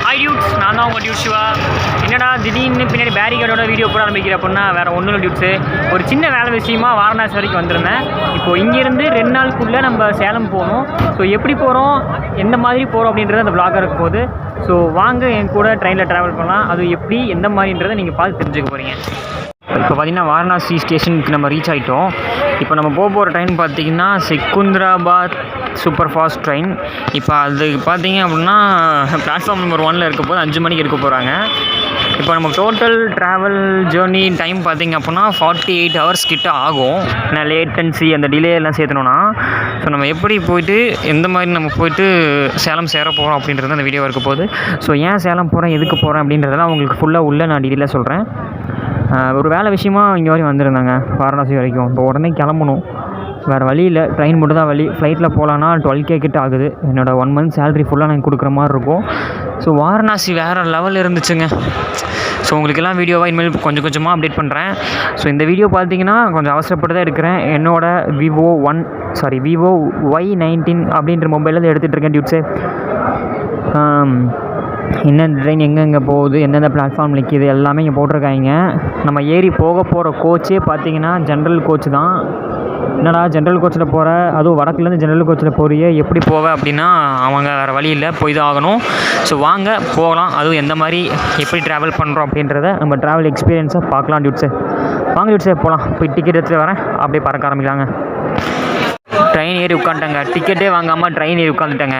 Hi dudes, நான் தான் உங்கள் டியூட் சிவா. என்னடா திடீர்னு பின்னாடி பேரிகேடோட வீடியோ போட ஆரம்பிக்கிற அப்படின்னா வேறு ஒன்றும் இல்லை டியூட்ஸு. ஒரு சின்ன வேலை விஷயமா வாரணாசி வரைக்கும் வந்திருந்தேன். இப்போது இங்கேருந்து 2 நாளுக்குள்ளே நம்ம சேலம் போகணும். ஸோ எப்படி போகிறோம், எந்த மாதிரி போகிறோம் அப்படின்றது அந்த vlog இருக்க போகுது. ஸோ வாங்க என் கூட ட்ரெயினில் ட்ராவல் பண்ணலாம். அது எப்படி எந்த மாதிரின்றதை நீங்கள் பார்த்து தெரிஞ்சுக்க போகிறீங்க. இப்போ பார்த்திங்கன்னா வாரணாசி ஸ்டேஷனுக்கு நம்ம ரீச் ஆகிட்டோம். இப்போ நம்ம போகிற ட்ரெயின் பார்த்திங்கன்னா செகுந்தராபாத் சூப்பர் ஃபாஸ்ட் ட்ரெயின். இப்போ அது பார்த்திங்க அப்படின்னா பிளாட்ஃபார்ம் நம்பர் 1ல் இருக்க போது 5 மணிக்கு எடுக்க போகிறாங்க. இப்போ நம்ம டோட்டல் ட்ராவல் ஜேர்னி டைம் பார்த்திங்க அப்படின்னா 48 hours கிட்ட ஆகும். நான் லேட்டன்சி அந்த டிலே எல்லாம் சேர்த்தணுன்னா. ஸோ நம்ம எப்படி போயிட்டு எந்த மாதிரி நம்ம போயிட்டு சேலம் சேர போகிறோம் அப்படின்றது அந்த வீடியோ இருக்க போகுது. ஸோ ஏன் சேலம் போகிறேன், எதுக்கு போகிறேன் அப்படின்றதெல்லாம் உங்களுக்கு ஃபுல்லாக உள்ள நான் டீட்டெயிலாக சொல்கிறேன். ஒரு வேலை விஷயமா இங்கே வரையும் வந்திருந்தாங்க வாரணாசி வரைக்கும். இப்போ உடனே கிளம்பணும், வேறு வழி இல்லை. ட்ரெயின் மட்டும் தான் வழி. ஃப்ளைட்டில் போகலான்னா 12K கிட்ட ஆகுது. என்னோடய 1 month சேலரி ஃபுல்லாக நான் கொடுக்குற மாதிரி இருக்கும். ஸோ வாரணாசி வேறு லெவலில் இருந்துச்சுங்க. ஸோ உங்களுக்கெல்லாம் வீடியோவாக இனிமேல் கொஞ்சம் கொஞ்சமாக அப்டேட் பண்ணுறேன். ஸோ இந்த வீடியோ பார்த்தீங்கன்னா கொஞ்சம் அவசரப்பட்டு தான் எடுக்கிறேன். என்னோடய விவோ Y19 அப்படின்ற மொபைலில் எடுத்துகிட்டு இருக்கேன் டியூட்ஸு. என்னென்ன ட்ரெயின் எங்கெங்கே போகுது, எந்தெந்த பிளாட்ஃபார்ம் நிற்கிது எல்லாமே இங்கே போட்டிருக்காங்க. நம்ம ஏறி போக போகிற கோச்சே பார்த்திங்கன்னா ஜென்ரல் கோச் தான். என்னடா ஜென்ரல் கோச்சில் போகிற, அதுவும் வடக்குலேருந்து ஜென்ரல் கோச்சில் போகிறியே, எப்படி போவ அப்படின்னா அவங்க வேறு வழி இல்லை, போய் தான் ஆகணும். ஸோ வாங்க போகலாம். அதுவும் எந்த மாதிரி எப்படி ட்ராவல் பண்ணுறோம் அப்படின்றத நம்ம ட்ராவல் எக்ஸ்பீரியன்ஸை பார்க்கலாம் டியூட்ஸு. வாங்க டியூட்ஸு போகலாம். போய் டிக்கெட் எடுத்துகிட்டு வரேன், அப்படியே பறக்க ஆரம்பிக்கலாங்க. ட்ரெயின் ஏறி உட்காந்துட்டேங்க. டிக்கெட்டே வாங்காமல் ட்ரெயின் ஏறி உட்காந்துட்டேங்க.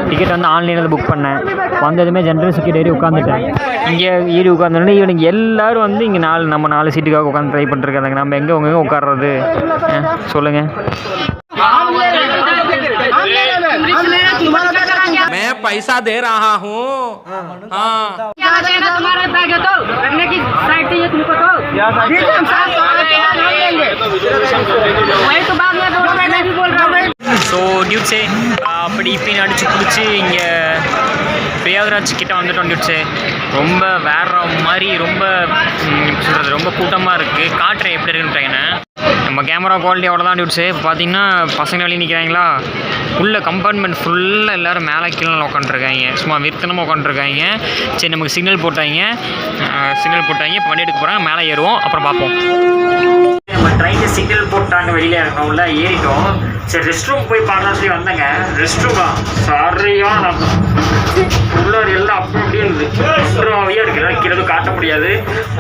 டிக்கெட் வந்து ஆன்லைனில் புக் பண்ணேன். வந்ததுமே ஜென்ரல் டிக்கெட் ஏறி உட்காந்துட்டேன். இங்கே ஏறி உட்காந்தோடனே இவனுக்கு எல்லோரும் வந்து இங்கே நம்ம 4 சீட்டுக்காக உட்காந்து ட்ரை பண்ணிருக்காங்க. நம்ம எங்கே உங்க உட்கார்றது சொல்லுங்கள். मैं पैसा दे रहा हूँ. ஸோ டியூட்ஸே அப்படி இப்படின்னு அடித்து பிடிச்சி இங்கே பிரயாகராஜ் கிட்டே வந்துட்டோம் டியூட்ஸு. ரொம்ப வேறு மாதிரி ரொம்ப சொல்கிறது ரொம்ப கூட்டமாக இருக்குது. காட்டுறேன் எப்படி இருக்குன்னு ட்ரெயினை. நம்ம கேமரா குவாலிட்டி அவ்வளோதான் டியூட்ஸு. இப்போ பார்த்தீங்கன்னா பசங்க வெளியே நிற்கிறாங்களா, உள்ள கம்பார்ட்மெண்ட் ஃபுல்லாக எல்லோரும் மேலே கீழே உட்காந்துருக்காங்க. சும்மா விருத்தனமாக உட்காந்துருக்காங்க. சரி நமக்கு சிக்னல் போட்டாங்க. இப்போ வண்டி எடுக்க போகிறாங்க. மேலே ஏறுவோம், அப்புறம் பார்ப்போம். நம்ம ட்ரெயினில் சிக்னல் போட்டாங்க, வெளியில் இருக்கோம், உள்ள ஏறிட்டோம். சரி ரெஸ்ட் ரூம் போய் பார்க்கலாம் சொல்லி வந்தேங்க. ரெஸ்ட் ரூமா சரியாக உள்ளார் எல்லாம் அப்படி அப்படியே இருக்குது. இருக்குது, கீழே காட்ட முடியாது,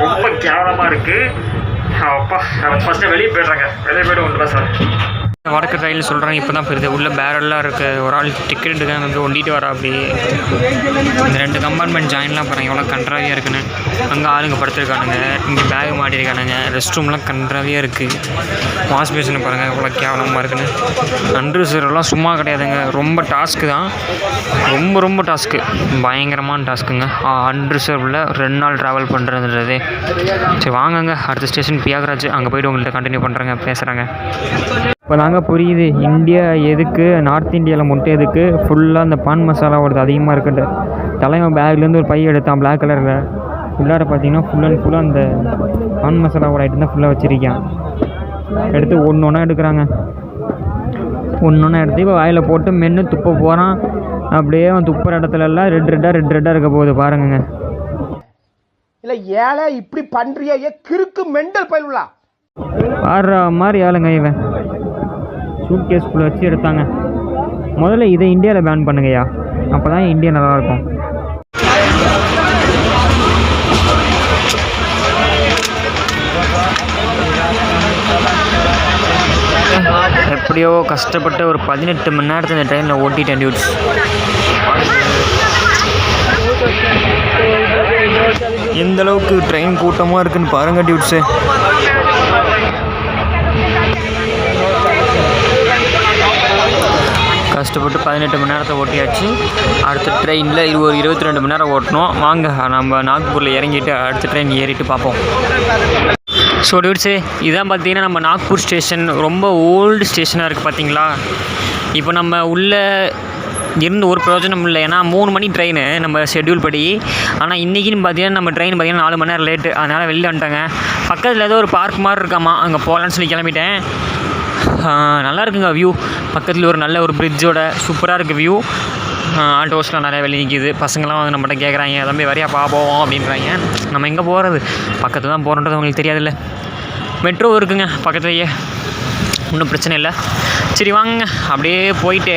ரொம்ப கேவலமாக இருக்குது. அப்பா ஃபஸ்ட்டு வெளியே போய்ட்றாங்க. வெளியே போய்ட்டு ஒன்று சார் வடக்கு ரயில் சொல்கிறாங்க. இப்போ தான் போயிருது. உள்ளே பேரெல்லாம் இருக்குது. ஒரு ஆள் டிக்கெட்டுக்காக வந்து ஒண்டிட்டு வரா. அப்படி இந்த 2 கம்பார்ட்மெண்ட் ஜாயின்லாம் பாருங்கள் எவ்வளோ கன்றாவியாக இருக்குன்னு. அங்கே ஆளுங்க படுத்துருக்கானுங்க, இங்கே பேக் மாட்டிருக்கானுங்க. ரெஸ்ட் ரூம்லாம் கன்றாவியாக இருக்குது. வாஷ் பேஷனை பாருங்கள் எவ்வளோ கேவலமாக இருக்குன்னு. அன்ரிசர்வ்லாம் சும்மா கிடையாதுங்க, ரொம்ப டாஸ்க்கு தான். ரொம்ப டாஸ்க்கு, பயங்கரமான டாஸ்க்குங்க. அன்ரிசர்வில் 2 நாள் ட்ராவல் பண்ணுறதுன்றது. சரி வாங்கங்க, அடுத்த ஸ்டேஷன் பிரயாகராஜ். அங்கே போய்ட்டு உங்கள்கிட்ட கண்டினியூ பண்ணுறேங்க, பேசுகிறாங்க. இப்போ தாங்க புரியுது இந்தியா எதுக்கு, நார்த் இந்தியாவில் மட்டும் எதுக்கு ஃபுல்லாக அந்த பான் மசாலாவோடது அதிகமாக இருக்குது. தலைவன் பேக்லேருந்து ஒரு பை எடுத்தான் பிளாக் கலரில். உள்ளார பார்த்தீங்கன்னா ஃபுல் அண்ட் ஃபுல்லாக அந்த பான் மசாலாவோட ஐட்டம் தான் ஃபுல்லாக வச்சுருக்கேன். எடுத்து ஒன்றா எடுக்கிறாங்க. ஒன்றா எடுத்து இப்போ வாயில் போட்டு மென்று துப்ப போகிறான். அப்படியே அவன் துப்புற இடத்துலலாம் ரெட்டாக இருக்க போகுது பாருங்க. இல்லை ஏழை இப்படி பண்ணுறியா, கிறுக்கு மெண்டல் பயிலுலா ஆடுற மாதிரி ஆளுங்க. இவன் சூட் கேஸ்குள்ளே வச்சு எடுத்தாங்க. முதல்ல இதை இந்தியாவில் பேன் பண்ணுங்கய்யா, அப்போ தான் இந்தியா நல்லாயிருக்கும். எப்படியோ கஷ்டப்பட்டு ஒரு 18 மணி நேரத்தில் இந்த ட்ரெயினில் ஓட்டிட்டேன் டியூட்ஸ். எந்த அளவுக்கு ட்ரெயின் கூட்டமாக இருக்குன்னு பாருங்கள் டியூட்ஸு. கஷ்டப்பட்டு 18 மணி நேரத்தை ஓட்டியாச்சு. அடுத்த ட்ரெயினில் ஒரு 22 மணி நேரம் ஓட்டணும். வாங்க நம்ம நாக்பூரில் இறங்கிட்டு அடுத்த ட்ரெயின் ஏறிட்டு பார்ப்போம். ஸோ டியூட்ஸு இதான் பார்த்தீங்கன்னா நம்ம நாக்பூர் ஸ்டேஷன். ரொம்ப ஓல்டு ஸ்டேஷனாக இருக்குது பார்த்தீங்களா. இப்போ நம்ம உள்ளே இருந்து ஒரு பிரயோஜனம் இல்லை. ஏன்னா 3 மணி ட்ரெயின் நம்ம ஷெட்யூல் படி. ஆனால் இன்றைக்கின்னு பார்த்தீங்கன்னா நம்ம ட்ரெயின் பார்த்தீங்கன்னா 4 மணி நேரம் லேட்டு. அதனால் வெளில வந்துட்டாங்க. பக்கத்தில் ஏதோ ஒரு பார்க் மாதிரி இருக்காமா, அங்கே போகலான்னு சொல்லி கிளம்பிட்டேன். நல்லா இருக்குங்க வியூ. பக்கத்தில் ஒரு நல்ல ஒரு பிரிட்ஜோட சூப்பராக இருக்குது வியூ. ஆல்டோஸ்லாம் நிறைய வெளியே நிற்கிது. பசங்களாம் வந்து நம்மகிட்ட கேட்குறாங்க, தம்பி வரையா போவோம் அப்படின்றாங்க. நம்ம எங்கே போகிறது, பக்கத்தில் தான் போகிறோன்றது அவங்களுக்கு தெரியாதுல்ல. மெட்ரோ இருக்குங்க பக்கத்துலேயே, ஒன்றும் பிரச்சனை இல்லை. சரி வாங்க அப்படியே போயிட்டு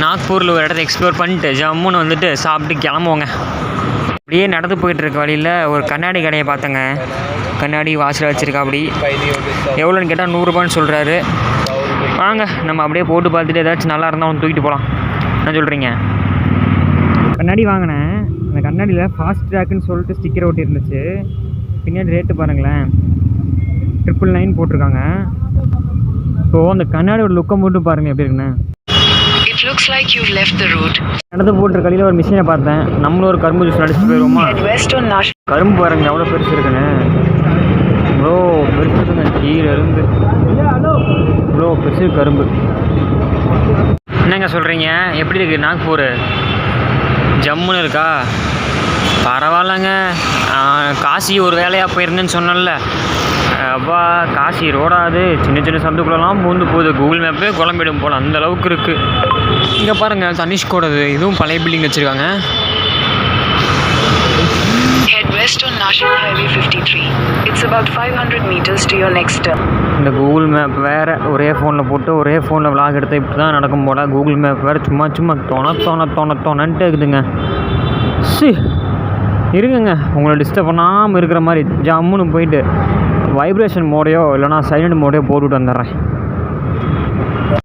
நாக்பூரில் ஒரு இடத்த எக்ஸ்ப்ளோர் பண்ணிட்டு ஜம்முன்னு வந்துட்டு சாப்பிட்டு கிளம்புவோங்க. அப்படியே நடந்து போயிட்டுருக்க வழியில் ஒரு கண்ணாடி கடையை பார்த்தேங்க. கண்ணாடி வாசலில் வச்சுருக்கா. அப்படி எவ்வளோன்னு கேட்டால் 100 ரூபான்னு சொல்கிறாரு. வாங்க நம்ம அப்படியே போட்டு பார்த்துட்டு ஏதாச்சும் நல்லா இருந்தால் அவன் தூக்கிட்டு போகலாம். என்ன சொல்கிறீங்க? கண்ணாடி வாங்கினேன். அந்த கண்ணாடியில் ஃபாஸ்ட் ட்ராக்குன்னு சொல்லிட்டு ஸ்டிக்கர் ஒட்டி இருந்துச்சு. பின்னாடி ரேட்டு பாருங்களேன், 999 போட்டிருக்காங்க. ஸோ அந்த கண்ணாடியோட லுக்கை மட்டும் பாருங்கள் எப்படி இருக்குண்ணே. It looks like you've left the route. நடந்து போட்டுற கடையில் ஒரு மிஷினை பார்த்தேன். நம்மளும் ஒரு கரும்பு ஜூஸ் அடிச்சுட்டு போயிடுவோமா? Head west on National. கரும்பு பாருங்க எவ்வளோ பெருசு இருக்குண்ணே. இவ்வளோ பெருசு இருக்குங்க, கீழே இருந்து இவ்வளோ பெருசு கரும்பு. என்னங்க சொல்கிறீங்க? எப்படி இருக்குது நாக்பூர்? ஜம்முன்னு இருக்கா? பரவாயில்லங்க. காசி ஒரு வேலையாக போயிருந்தேன்னு சொன்னல, அப்பா காசி ரோடாது சின்ன சின்ன சந்துக்குள்ளெல்லாம் பூந்து போகுது. கூகுள் மேப்பே குழம்பிடும் போல் அந்த அளவுக்கு இருக்குது. இங்கே பாருங்கள் தனிஷ்கோடது, இதுவும் பழைய பில்டிங் வச்சுருக்காங்க. Head west on National Highway 53. It's about 500 meters to your next turn. இந்த கூகுள் மேப் வேறு ஒரே ஃபோனில் போட்டு ஒரே ஃபோனில் விளாக் எடுத்து இப்படி தான் நடக்கும் போல். கூகுள் மேப் வேறு சும்மா சும்மா தோணன்ட்டு இருக்குதுங்க. இருக்குங்க, உங்களை டிஸ்டர்ப் பண்ணாமல் இருக்கிற மாதிரி ஜம்முன்னு போயிட்டு வைப்ரேஷன் மோடையோ இல்லைனா சைலண்ட் மோடையோ போட்டுவிட்டு வந்துடுறேன்.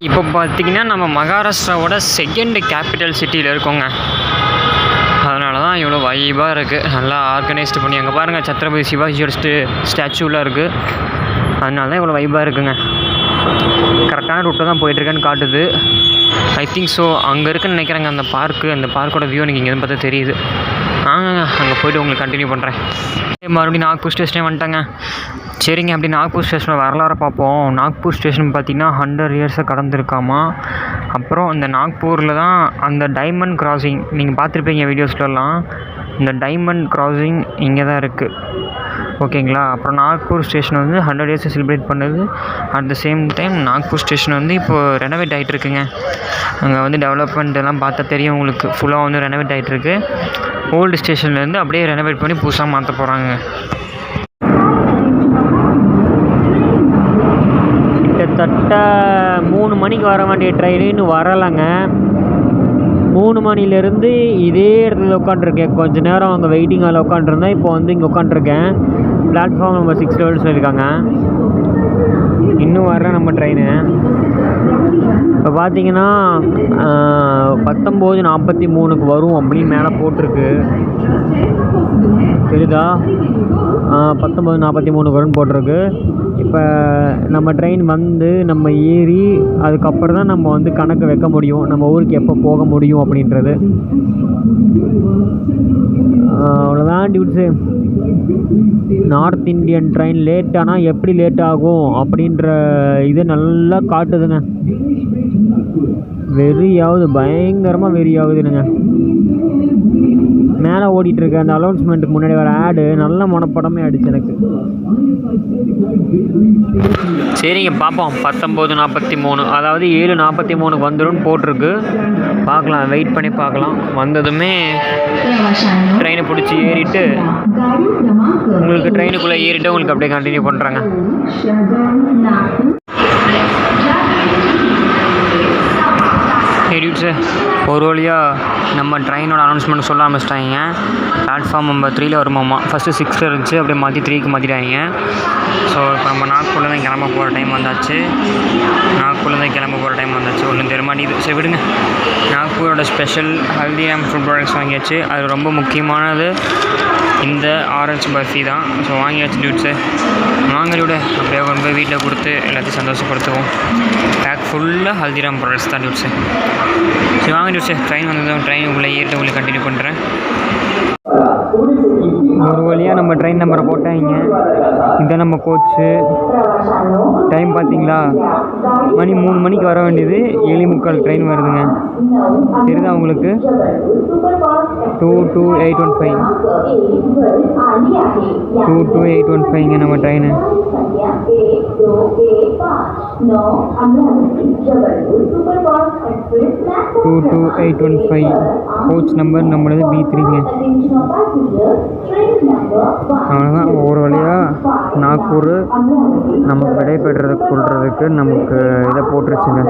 இப்போ பார்த்திங்கன்னா நம்ம மகாராஷ்டிராவோட செகண்ட் கேபிட்டல் சிட்டியில் இருக்கோங்க. அதனால தான் இவ்வளோ வைபாக இருக்குது, நல்லா ஆர்கனைஸ்டு பண்ணி. அங்கே பாருங்கள் சத்ரபதி சிவாஜியோட ஸ்டாச்சுலாம் இருக்குது. அதனால தான் இவ்வளோ வைபாக இருக்குங்க. கரெக்டான ரூட்டில் தான் போயிட்டுருக்கேன்னு காட்டுது. I think so. அங்கே இருக்குன்னு நினைக்கிறேங்க அந்த பார்க்கு. அந்த பார்க்கோட வியூ எனக்கு இங்கே பார்த்தா தெரியுது. ஆமாங்க, அங்கே போய்ட்டு உங்களுக்கு கண்டினியூ பண்ணுறேன். மறுபடியும் நாக்பூர் ஸ்டேஷனே வந்துட்டாங்க. சரிங்க, அப்படி நாக்பூர் ஸ்டேஷனில் வரலாறு பார்ப்போம். நாக்பூர் ஸ்டேஷன் பார்த்திங்கன்னா 100 இயர்ஸை கடந்திருக்காமா. அப்புறம் இந்த நாக்பூரில் தான் அந்த டைமண்ட் கிராசிங் நீங்கள் பார்த்துருப்பீங்க வீடியோஸ்லலாம். இந்த டைமண்ட் கிராசிங் இங்கே தான் இருக்குது. ஓகேங்களா? அப்புறம் நாக்பூர் ஸ்டேஷன் வந்து 100 இயர்ஸை செலிப்ரேட் பண்ணுது. At the same time Nagpur station வந்து இப்போது ரெனோவேட் ஆகிட்டு இருக்குங்க. அங்கே வந்து டெவலப்மெண்ட் எல்லாம் பார்த்தா தெரியும் உங்களுக்கு. ஃபுல்லாக வந்து ரெனோவேட் ஆகிட்டுருக்கு. ஓல்டு ஸ்டேஷன்லேருந்து அப்படியே ரெனோவேட் பண்ணி புதுசாக மாற்ற போகிறாங்க. கிட்டத்தட்ட 3 மணிக்கு வர வேண்டிய ட்ரெயின் இன்னும் வரலைங்க. 3 மணிலேருந்து இதே இடத்துல உட்காண்ட்ருக்கேன். கொஞ்சம் நேரம் அங்கே வெயிட்டிங் ஹாலில் உட்காண்ட்ருந்தேன். இப்போ வந்து இங்கே உட்காண்ட்ருக்கேன். பிளாட்ஃபார்ம் நம்பர் 6 லெவல் சொல்லியிருக்காங்க. இன்னும் வர்ற நம்ம ட்ரெயின். இப்போ பார்த்தீங்கன்னா 19:43 வரும் அப்படின்னு மேலே போட்டிருக்கு. தெரியுதா? 19:43 வரும்னு போட்டிருக்கு. இப்போ நம்ம ட்ரெயின் வந்து நம்ம ஏறி அதுக்கப்புறம் தான் நம்ம வந்து கணக்கு வைக்க முடியும், நம்ம ஊருக்கு எப்போ போக முடியும் அப்படின்றது. அவ்வளோதான் டியூட்ஸு. நார்த் இந்தியன் ட்ரெயின் லேட் ஆனால் எப்படி லேட் ஆகும் அப்படின்ற இது நல்லா காட்டுதுங்க. வெறியாகுது, பயங்கரமாக வெறியாகுதுங்க. மேலே ஓடிட்டுருக்க அந்த அனௌன்ஸ்மெண்ட்டுக்கு முன்னாடி வர ஆடு நல்ல மனப்படமே ஆயிடுச்சு எனக்கு. சரிங்க பார்ப்போம். 19:43 அதாவது 7:43 வந்துடும் போட்டிருக்கு. பார்க்கலாம், வெயிட் பண்ணி பார்க்கலாம். வந்ததுமே ட்ரெயினை பிடிச்சி ஏறிட்டு உங்களுக்கு ட்ரெயினுக்குள்ளே ஏறிட்டு உங்களுக்கு அப்படியே கண்டினியூ பண்ணுறாங்க. ஹெடியூட்ஸு ஒரு வழியாக நம்ம ட்ரெயினோட அனௌன்ஸ்மெண்ட் சொல்ல ஆரம்பிச்சிட்டாங்க. Platform number 3 வருமாம்மா. ஃபஸ்ட்டு 6 இருந்துச்சு, அப்படியே மாற்றி 3க்கு மாற்றிட்டாங்க. ஸோ இப்போ நம்ம நாக்பூரில் தான் கிளம்ப போகிற டைம் வந்தாச்சு. ஒன்றும் தெரியமாட்டேங்குது. சரி விடுங்க. நாக்பூரோட ஸ்பெஷல் ஹல்திராம் ஃபுட் ப்ராடக்ட்ஸ் வாங்கியாச்சு. அது ரொம்ப முக்கியமானது இந்த ஆரஞ்சு பர்ஃபி தான். ஸோ வாங்கியாச்சு டியூட்ஸு. வாங்கலோட அப்படியே கொண்டு போய் வீட்டில் கொடுத்து எல்லாத்தையும் சந்தோஷப்படுத்துவோம். பேக் ஃபுல்லாக ஹல்திராம் ப்ராடக்ட்ஸ் தான் டியூட்ஸு. சரி வாங்க டியூட்ஸு. ட்ரெயின் வந்ததும் ட்ரெயின் உள்ளே ஏறிட்டு உங்களுக்கு கண்டினியூ பண்ணுறேன். ஒரு வழியாக நம்ம ட்ரெயின் நம்பரை போட்டாங்க. இதான் நம்ம கோச்சு. டைம் பார்த்தீங்களா, மணி 3 மணிக்கு வர வேண்டியது 7:45 ட்ரெயின் வருதுங்க. தெரியுதா உங்களுக்கு? 22815 22815ங்க நம்ம ட்ரெயின். 22815 கோச் நம்பர் நம்மளது B3ங்க. அவ்வளோதான். ஒரு வழியாக நாக்பூர் நமக்கு விடைபெறதுக்கு நமக்கு இதை போட்டுருச்சுங்க.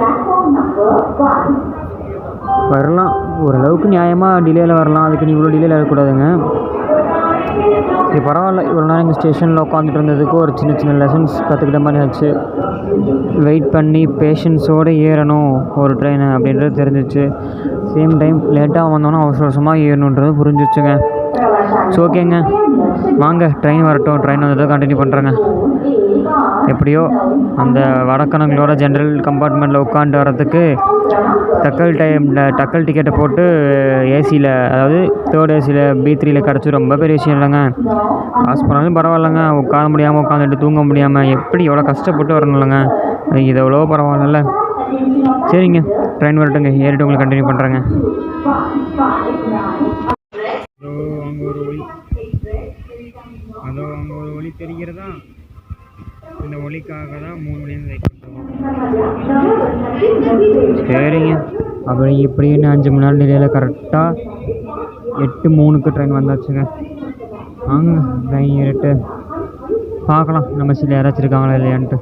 வரலாம், ஓரளவுக்கு நியாயமாக டிலேயில் வரலாம். அதுக்கு நீ இவ்வளோ டிலேயில் இருக்கக்கூடாதுங்க. இது பரவாயில்ல. இவ்வளோ நேரம் இங்கே ஸ்டேஷனில் உட்காந்துட்டு இருந்ததுக்கு ஒரு சின்ன சின்ன லெசன்ஸ் கற்றுக்கிட்ட மாதிரி ஆச்சு. வெயிட் பண்ணி பேஷன்ஸோடு ஏறணும் ஒரு ட்ரெயினை அப்படின்றது தெரிஞ்சிச்சு. சேம் டைம் லேட்டாக வந்தோன்னா அவசர அவசரமாக ஏறணுன்றது புரிஞ்சிச்சுங்க. ஸோ ஓகேங்க, வாங்க ட்ரெயின் வரட்டும். ட்ரெயின் வந்துட்டு கண்டினியூ பண்ணுறேங்க. எப்படியோ அந்த வடக்கணங்களோட ஜென்ரல் கம்பார்ட்மெண்ட்டில் உட்காந்து வரத்துக்கு டக்கல் டிக்கெட்டை போட்டு ஏசியில், அதாவது 3rd ஏசியில் B3யில் கிடச்சி ரொம்ப பெரிய விஷயம் இல்லைங்க. காசு போனாலும் பரவாயில்லைங்க. உட்கார முடியாமல் உட்காந்துட்டு தூங்க முடியாமல் எப்படி எவ்வளோ கஷ்டப்பட்டு வரணும் இல்லைங்க. இது எவ்வளோ பரவாயில்ல. சரிங்க, ட்ரெயின் வரட்டுங்க. ஏறிட்டு உங்களுக்கு கண்டினியூ பண்ணுறேங்க. அங்கே ஒரு ஒளி தெரிகிறதா? இந்த ஒளிக்காக தான் 3 மணி வெயிட் பண்ணுறோம். சரிங்க, அப்படி இப்படின்னு 5 மணி நேரம் டிலேயில் கரெக்டாக 8:03க்கு ட்ரெயின் வந்தாச்சுங்க. வாங்க ட்ரெயின் ஏறிட்டு பார்க்கலாம் நம்ம சீட்டில் யாராச்சும் இருக்காங்களா இல்லையான்ட்டு.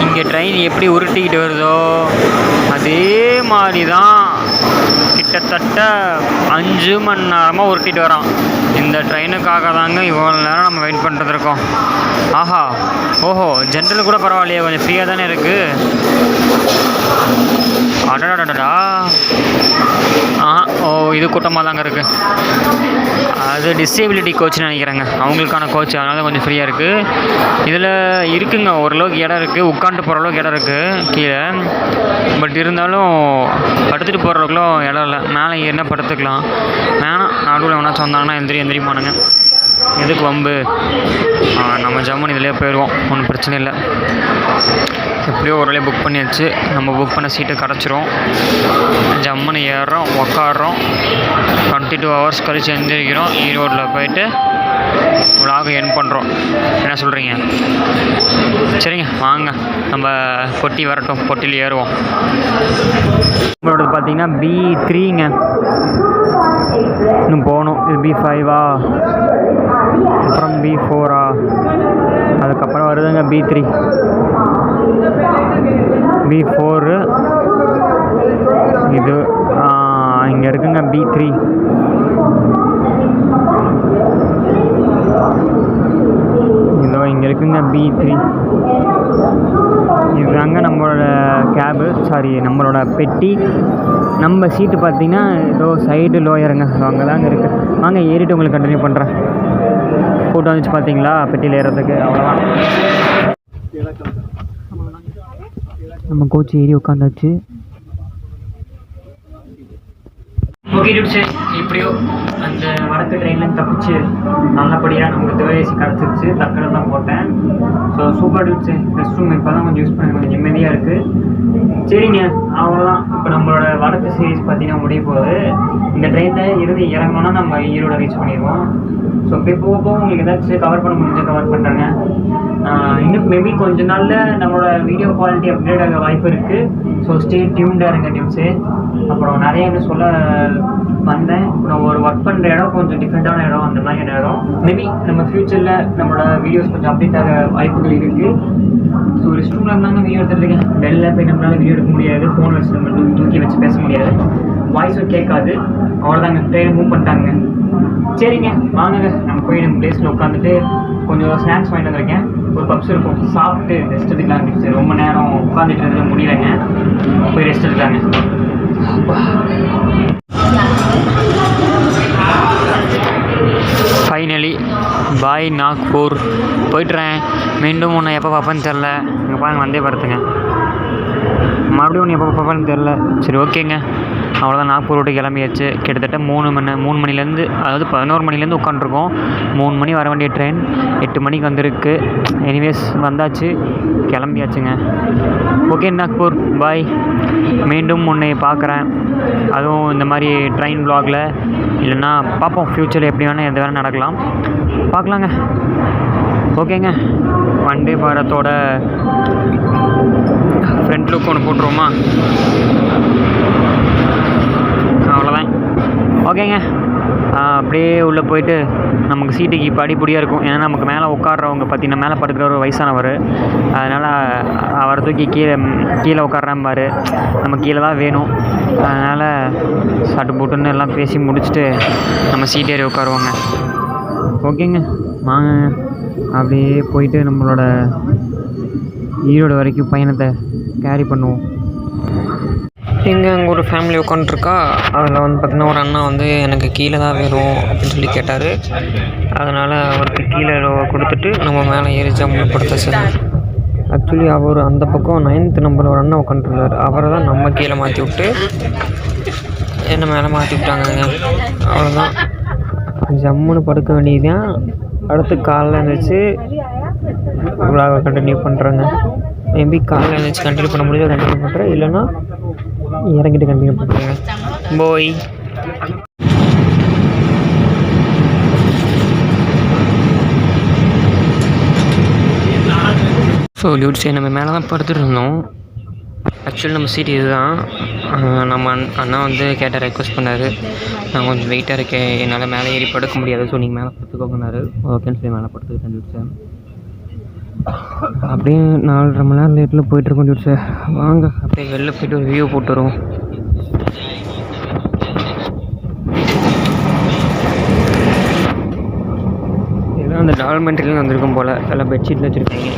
இங்கே ட்ரெயின் எப்படி உருட்டிக்கிட்டு வருதோ அதே மாதிரி தான் கிட்டத்தட்ட 5 மணி நேரமாக உருட்டிட்டு வரோம். இந்த ட்ரெயினுக்காக தாங்க இவ்வளோ நேரம் நம்ம வெயிட் பண்ணிட்டு இருக்கோம். ஆஹா, ஓஹோ, ஜென்ரல் கூட பரவாயில்லையே, கொஞ்சம் ஃப்ரீயாக தானே இருக்குது. அடடடடா. ஓ, இது கூட்டமாக தாங்க இருக்குது. அது டிசேபிலிட்டி கோச்சுன்னு நினைக்கிறேங்க, அவங்களுக்கான கோச். அதனால தான் கொஞ்சம் ஃப்ரீயாக இருக்குது. இதில் இருக்குங்க, ஓரளவுக்கு இடம் இருக்குது. உட்காந்துட்டு போகிற அளவுக்கு இடம் இருக்குது கீழே. பட் இருந்தாலும் படுத்துட்டு போகிற அளவுக்குலாம் இடம் இல்லை. மேலே ஏறினா படுத்துக்கலாம். வேணாம், நடுவில் வேணாச்சும் வந்தாங்கன்னா எந்திரிப்பானுங்க. எதுக்கு வம்பு? நம்ம ஜம்முன்னு இதிலே போயிடுவோம், ஒன்றும் பிரச்சனை இல்லை. எப்படியோ ஒரு வழியாக புக் பண்ணியாச்சு. நம்ம புக் பண்ண சீட்டு கிடச்சிரும். ஜம்முன்னு ஏறுறோம், உக்காடுறோம். 22 ஹவர்ஸ் கழிச்சு எந்திரிக்கிறோம். ஈரோட்டில் போயிட்டு விலாக என் பண்ணுறோம். என்ன சொல்கிறீங்க? சரிங்க, வாங்க நம்ம பொட்டி வரட்டும், பொட்டியில் ஏறுவோம். நம்மளோட பார்த்தீங்கன்னா B3ங்க. இன்னும் போகணும். இது B5ஆ, அப்புறம் B4ஆ, அதுக்கப்புறம் வருதுங்க B3. B4 இது இங்கே இருக்குங்க B3. இதோ இங்கே இருக்குங்க B3. இதுதாங்க நம்மளோட கேபு, சாரி நம்மளோட பெட்டி. நம்ம சீட்டு பார்த்திங்கன்னா ஏதோ சைடு லோயருங்க, அங்கே தாங்க இருக்குது. வாங்க ஏறிட்டு உங்களுக்கு கண்டினியூ பண்ணுறேன். கூட்டம் வந்துச்சு பார்த்தீங்களா பெட்டியில் ஏறுறதுக்கு. அவ்வளோதான், நம்ம கோச் ஏறி உட்காந்தாச்சு. ஓகே டிப்ஸு, இப்படியோ அந்த வடக்கு ட்ரெயின்லேருந்து தப்பிச்சு நல்லபடியாக நமக்கு 3rd ஏசி கிடச்சிருச்சு. தக்கத்தில் தான் போட்டேன். So super tips. Rest room இப்போ தான் கொஞ்சம் யூஸ் பண்ணி கொஞ்சம் நிம்மதியாக இருக்குது. சரிங்க, அவ்வளோதான். இப்போ நம்மளோட வடக்கு சீரீஸ் பார்த்தீங்கன்னா முடிய போகுது. இந்த ட்ரெயினில் இருந்து இறங்கணுன்னா நம்ம ஈரோட ரீச் பண்ணிடுவோம். ஸோ இப்போ போக உங்களுக்கு ஏதாச்சும் கவர் பண்ண முடிஞ்சால் கவர் பண்ணுறேங்க. இன்னும் மேபி கொஞ்ச நாளில் நம்மளோட வீடியோ குவாலிட்டி அப்கிரேட் ஆக வாய்ப்பு இருக்குது. ஸோ ஸ்டே டியூன்டாக இருங்க டிப்ஸு. அப்புறம் நிறைய என்ன சொல்ல வந்தேன். அப்புறம் ஒரு ஒர்க் பண்ணுற இடம் கொஞ்சம் டிஃப்ரெண்ட்டான இடம், அந்த மாதிரியான இடம். மேபி நம்ம ஃப்யூச்சரில் நம்மளோட வீடியோஸ் கொஞ்சம் அப்டேட் ஆக வாய்ப்புகள் இருக்குது. ஸோ ரெஸ்ட் ரூமில் இருந்தாங்க வீடியோ எடுத்துருக்கேன். வெளில போய் நம்மளால் வீடியோ எடுக்க முடியாது. ஃபோன் வச்சு நம்ம தூக்கி வச்சு பேச முடியாது. வாய்ஸும் கேட்காது. அவ்வளோதாங்க, ட்ரெயின் மூவ் பண்ணிட்டாங்க. சரிங்க, வாங்க நம்ம போய் நம்ம பிளேஸில் உட்காந்துட்டு கொஞ்சம் ஸ்நாக்ஸ் வாங்கிட்டு வந்திருக்கேன். ஒரு பப்ஸ் இருக்கும், சாப்பிட்டு ரெஸ்ட் எடுக்கலாம். சரி, ரொம்ப நேரம் உட்காந்துட்டு இருந்தது முடியலைங்க. போய் ரெஸ்ட் எடுத்தாங்க. ஃபைனலி பாய் நாக்பூர் போய்ட்டுறேன். மீண்டும் ஒன்று எப்போ பார்ப்பேன்னு தெரில. இங்கே பாருங்க, வந்தே பார்த்துங்க. மறுபடியும் ஒன்று எப்போ பார்ப்பேன்னு தெரில. சரி, ஓகேங்க. அவ்வளோதான், நாக்பூர் விட்டு கிளம்பியாச்சு. கிட்டத்தட்ட 3 மணிலேருந்து, அதாவது 11 மணிலேருந்து உட்காண்ட்ருக்கோம். 3 மணி வர வேண்டிய ட்ரெயின் 8 மணிக்கு வந்திருக்கு. எனிவேஸ் வந்தாச்சு, கிளம்பியாச்சுங்க. ஓகே நாக்பூர், பாய். மீண்டும் உன்னை பார்க்குறேன், அதுவும் இந்த மாதிரி ட்ரெயின் வ்ளாகில். இல்லைன்னா பார்ப்போம், ஃப்யூச்சரில் எப்படி வேணால் எது வேணால் நடக்கலாம், பார்க்கலாங்க. ஓகேங்க, வந்தே பாரத்தோட ஃப்ரண்ட் லுக் ஒன்று போட்டுருவோமா? அவ்வளோதான். ஓகேங்க, அப்படியே உள்ளே போயிட்டு நமக்கு சீட்டுக்கு இப்போ அடிப்படியாக இருக்கும். ஏன்னா நமக்கு மேலே உட்காடுறவங்க பார்த்தீங்கன்னா, மேலே படுக்கிற ஒரு வயசானவர், அதனால் அவரை தூக்கி கீழே உட்காடுறாம்பார். நம்ம கீழே தான் வேணும். அதனால் சட்டு போட்டுன்னு எல்லாம் பேசி முடிச்சுட்டு நம்ம சீட் ஏறி உட்காருவோங்க. ஓகேங்க, வாங்க அப்படியே போயிட்டு நம்மளோட ஈரோடு வரைக்கும் பயணத்தை கேரி பண்ணுவோம். இங்கே அங்கே ஒரு ஃபேமிலி உட்காந்துருக்கா. அதில் வந்து பார்த்திங்கன்னா ஒரு அண்ணா வந்து எனக்கு கீழே தான் வேணும் அப்படின்னு சொல்லி கேட்டார். அதனால் அவருக்கு கீழே கொடுத்துட்டு நம்ம மேலே ஏறி ஜம்முன்னு படுத்த சார். ஆக்சுவலி அவர் அந்த பக்கம் 9th நம்பர் ஒரு அண்ணா உட்காந்துருந்தார். அவரை தான் நம்ம கீழே மாற்றி விட்டு என்னை மேலே மாற்றி விட்டாங்கங்க. அவ்வளோதான், ஜம்முன்னு படுக்க வேண்டியதுதான். அடுத்து காலைல எழுந்திரிச்சு விழாவை கண்டினியூ பண்ணுறேங்க. மேபி காலைல எழுந்திரிச்சு கண்டினியூ பண்ண முடியாது, கண்டினியூ பண்ணுறேன். இல்லைன்னா இறங்கிட்டு கண்டினியூ பண்ணுறேங்க. போய் ஸோ டியூட்ஸே நம்ம மேலே தான் படுத்துட்டு இருந்தோம். ஆக்சுவலி நம்ம சீட் இது தான். நம்ம அண்ணா வந்து கேட்ட ரெக்வஸ்ட் பண்ணார், நான் கொஞ்சம் வெயிட்டாக இருக்கேன், என்னால் மேலே ஏறி படுக்க முடியாது, ஸோ நீங்கள் மேலே படுத்துக்கோங்கன்னாரு. ஓகேன்னு சொல்லி மேலே படுத்துக்கிட்டேன் டியூட்ஸை. அப்படியே 4.5 மணி நேரம் லேட்டில் போயிட்டுருக்கோம் டியூட்ஸை. வாங்க அப்படியே வெளில போய்ட்டு ஒரு வியூ போட்டு வருவோம். இதெல்லாம் அந்த டாக்குமெண்ட்ரியில் வந்திருக்கும் போல், எல்லாம் பெட்ஷீட்டில் வச்சுருக்காங்க.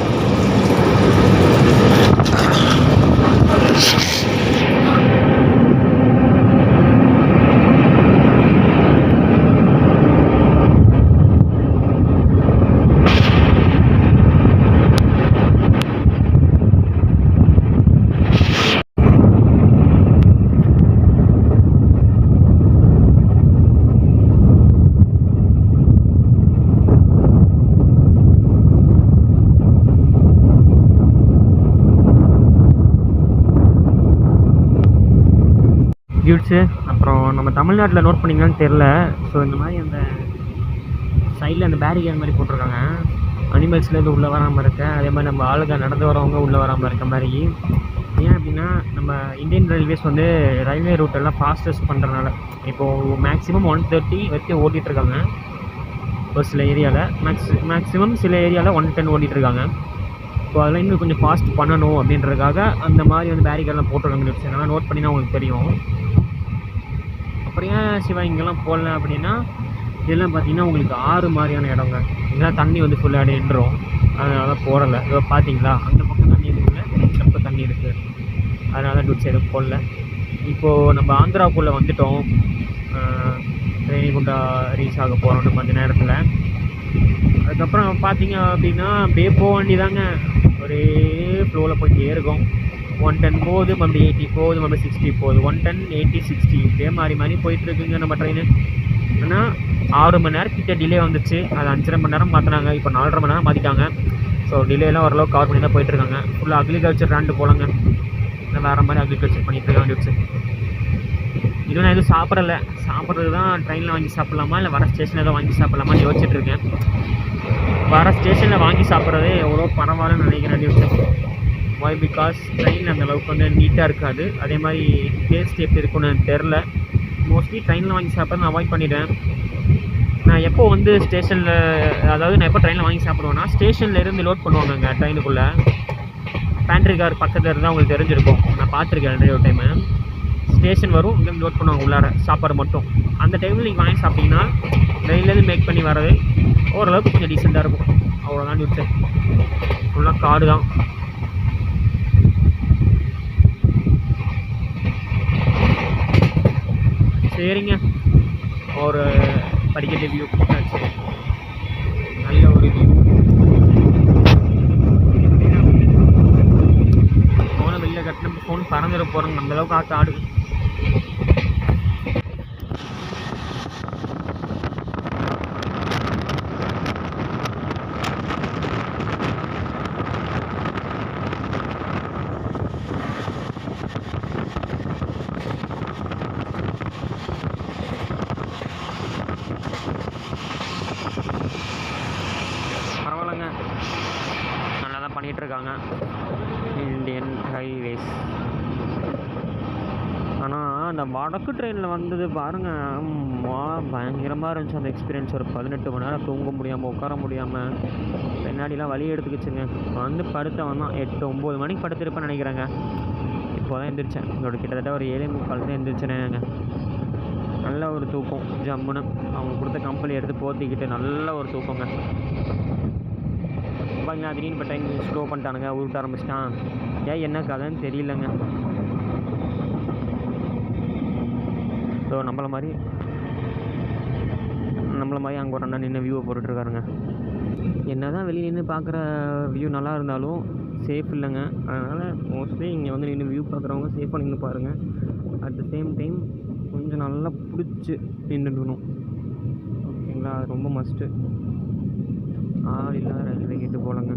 டியூட்ஸு, அப்புறம் நம்ம தமிழ்நாட்டில் நோட் பண்ணிங்களான்னு தெரில. ஸோ இந்த மாதிரி அந்த சைடில் அந்த பேரிகேட் மாதிரி போட்டிருக்காங்க, அனிமல்ஸ்லேருந்து உள்ளே வராமல் இருக்க. அதே மாதிரி நம்ம ஆளுங்க நடந்து வரவங்க உள்ளே வராமல் இருக்க மாதிரி. ஏன் அப்படின்னா, நம்ம இந்தியன் ரயில்வேஸ் வந்து ரயில்வே ரூட்டெல்லாம் ஃபாஸ்டஸ்ட் பண்ணுறதுனால இப்போது மேக்ஸிமம் 130 வரைக்கும் ஓட்டிகிட்ருக்காங்க ஒரு சில ஏரியாவில். மேக்ஸிமம் சில ஏரியாவில் 110 ஓட்டிகிட்ருக்காங்க. ஸோ அதெல்லாம் இன்னும் கொஞ்சம் ஃபாஸ்ட் பண்ணணும் அப்படின்றதுக்காக அந்த மாதிரி வந்து பேரிகேட்லாம் போட்டிருக்காங்க. அதனால் நோட் பண்ணினா உங்களுக்கு தெரியும். அப்புறம் ஏன் சிவா இங்கெல்லாம் போடல அப்படின்னா, இதெல்லாம் பார்த்திங்கன்னா உங்களுக்கு ஆறு மாதிரியான இடங்க, இதெல்லாம் தண்ணி வந்து ஃபுல்லாக நின்றுடும். அதனால தான் போடலை. இதோ பார்த்தீங்களா, அந்த பக்கம் தண்ணி இருக்குல்ல, இந்த பக்கம் தண்ணி இருக்குது, அதனால தான் டியூட்ஸ் எதுவும் போடல. இப்போது நம்ம ஆந்திராவுக்குள்ளே வந்துவிட்டோம். ரேணிகுண்டா ரீச் ஆக போகிறோம் கொஞ்ச நேரத்தில். அதுக்கப்புறம் பார்த்தீங்க அப்படின்னா அப்படியே போக வேண்டியதாங்க, ஒரே ஃப்ளோவில் போயிட்டே இருக்கும். 110 போகுது, மறுபடியும் 80 போகுது, மறுபடியும் 60 போகுது, 110 80 60 இப்படியே மாறி மாறி போயிட்டுருக்குங்க நம்ம ட்ரெயின். ஆனால் 6 மணி நேரத்துக்கிட்ட டிலே வந்துச்சு. அது 5.5 மணி நேரம் மாற்றினாங்க, இப்போ 4.5 மணி நேரம் மாற்றிட்டாங்க. ஸோ டிலேலாம் ஓரளவுக்கு கவர் பண்ணி தான் போயிட்டுருக்காங்க. ஃபுல்லாக அக்ரிகல்ச்சர் லேண்டு போலங்க, இல்லை வேறு மாதிரி அக்ரிகல்ச்சர் பண்ணிகிட்டு இருக்காங்க. இதுவும் நான் எதுவும் சாப்பிட்றது தான் ட்ரெயினில் வாங்கி சாப்பிட்லாமா இல்லை வர ஸ்டேஷனில் எதாவது வாங்கி சாப்பிட்லாமான்னு யோசிச்சுட்ருக்கேன். வர ஸ்டேஷனில் வாங்கி சாப்பிட்றதே எவ்வளோ பரவாயில்லன்னு நினைக்கிறேன் டியூட்ஸ். ஒய் பிகாஸ் ட்ரெயின் அந்தளவுக்கு வந்து நீட்டாக இருக்காது. அதே மாதிரி டேஸ்ட் எப்படி இருக்குன்னு தெரில. மோஸ்ட்லி ட்ரெயினில் வாங்கி சாப்பிட்றது நான் அவாய்ட் பண்ணிவிட்டேன். நான் எப்போ வந்து ஸ்டேஷனில், அதாவது நான் எப்போ ட்ரெயினில் வாங்கி சாப்பிடுவேன்னா, ஸ்டேஷனில் இருந்து லோட் பண்ணுவாங்கங்க ட்ரெயினுக்குள்ளே. பேண்ட்ரி கார் பக்கத்தில் இருந்தால் உங்களுக்கு தெரிஞ்சிருக்கும், நான் பார்த்துருக்கேன் நிறைய டைமு. ஸ்டேஷன் வரும், இங்கேருந்து லோட் பண்ணுவாங்க உள்ளார சாப்பாடு மட்டும். அந்த டைமில் நீங்கள் வாங்கி சாப்பிட்டீங்கன்னா ட்ரெயின்லேருந்து மேக் பண்ணி வரது ஓரளவுக்கு கொஞ்சம் டீசெண்டாக இருக்கும். அவ்வளோதான் நியூட்ஸு. ஃபுல்லாக காடு தான். சரிங்க, ஒரு படிக்கட்டு வியூ போட்டாச்சு, நல்ல ஒரு வியூ. ஃபோனை வெளியில் கட்டின ஃபோன் பறந்துட போகிறோங்க, அந்தளவுக்கு காற்று ஆடுது. போட்டிருக்காங்க இந்தியன் ரயில்வேஸ். ஆனால் அந்த வடக்கு ட்ரெயினில் வந்தது பாருங்கள், பயங்கரமாக இருந்துச்சு அந்த எக்ஸ்பீரியன்ஸ். ஒரு 18 மணி நேரம் தூங்க முடியாமல் உட்கார முடியாமல் பின்னாடிலாம் வலி எடுத்துக்கிச்சுங்க. வந்து படுத்தவன் தான் 8-9 மணிக்கு படுத்திருப்பேன்னு நினைக்கிறேங்க. இப்போ தான் எழுந்திரிச்சேன். இதோட கிட்டத்தட்ட ஒரு 7:45 தான் எழுந்திரிச்சேனேங்க. நல்ல ஒரு தூக்கம் ஜம்முன்னு அவங்க கொடுத்த கம்பெனி எடுத்து போத்திக்கிட்டு நல்ல ஒரு தூக்கங்க. பார்த்தீங்கன்னா திடீர்னு இப்போ டைம் ஸ்லோ பண்ணிட்டானுங்க, உருட்ட ஆரம்பிச்சிட்டான். ஏன் என்ன கதைன்னு தெரியலங்க. ஸோ நம்மள மாதிரி அங்கே ஒரு அண்ணன் நின்று வியூவை போட்டுட்ருக்காருங்க. என்ன தான் வெளியே நின்று பார்க்குற வியூ நல்லா இருந்தாலும் சேஃப் இல்லைங்க. அதனால் மோஸ்ட்லி இங்கே வந்து நின்று வியூ பார்க்குறவங்க சேஃபாக நின்று பாருங்கள். அட் த சேம் டைம் கொஞ்சம் நல்லா பிடிச்சி நின்றுடணும், ஓகேங்களா? அது ரொம்ப மஸ்ட்டு. ஆள் இல்லாத ரயில்வே கேட்டு போகலங்க.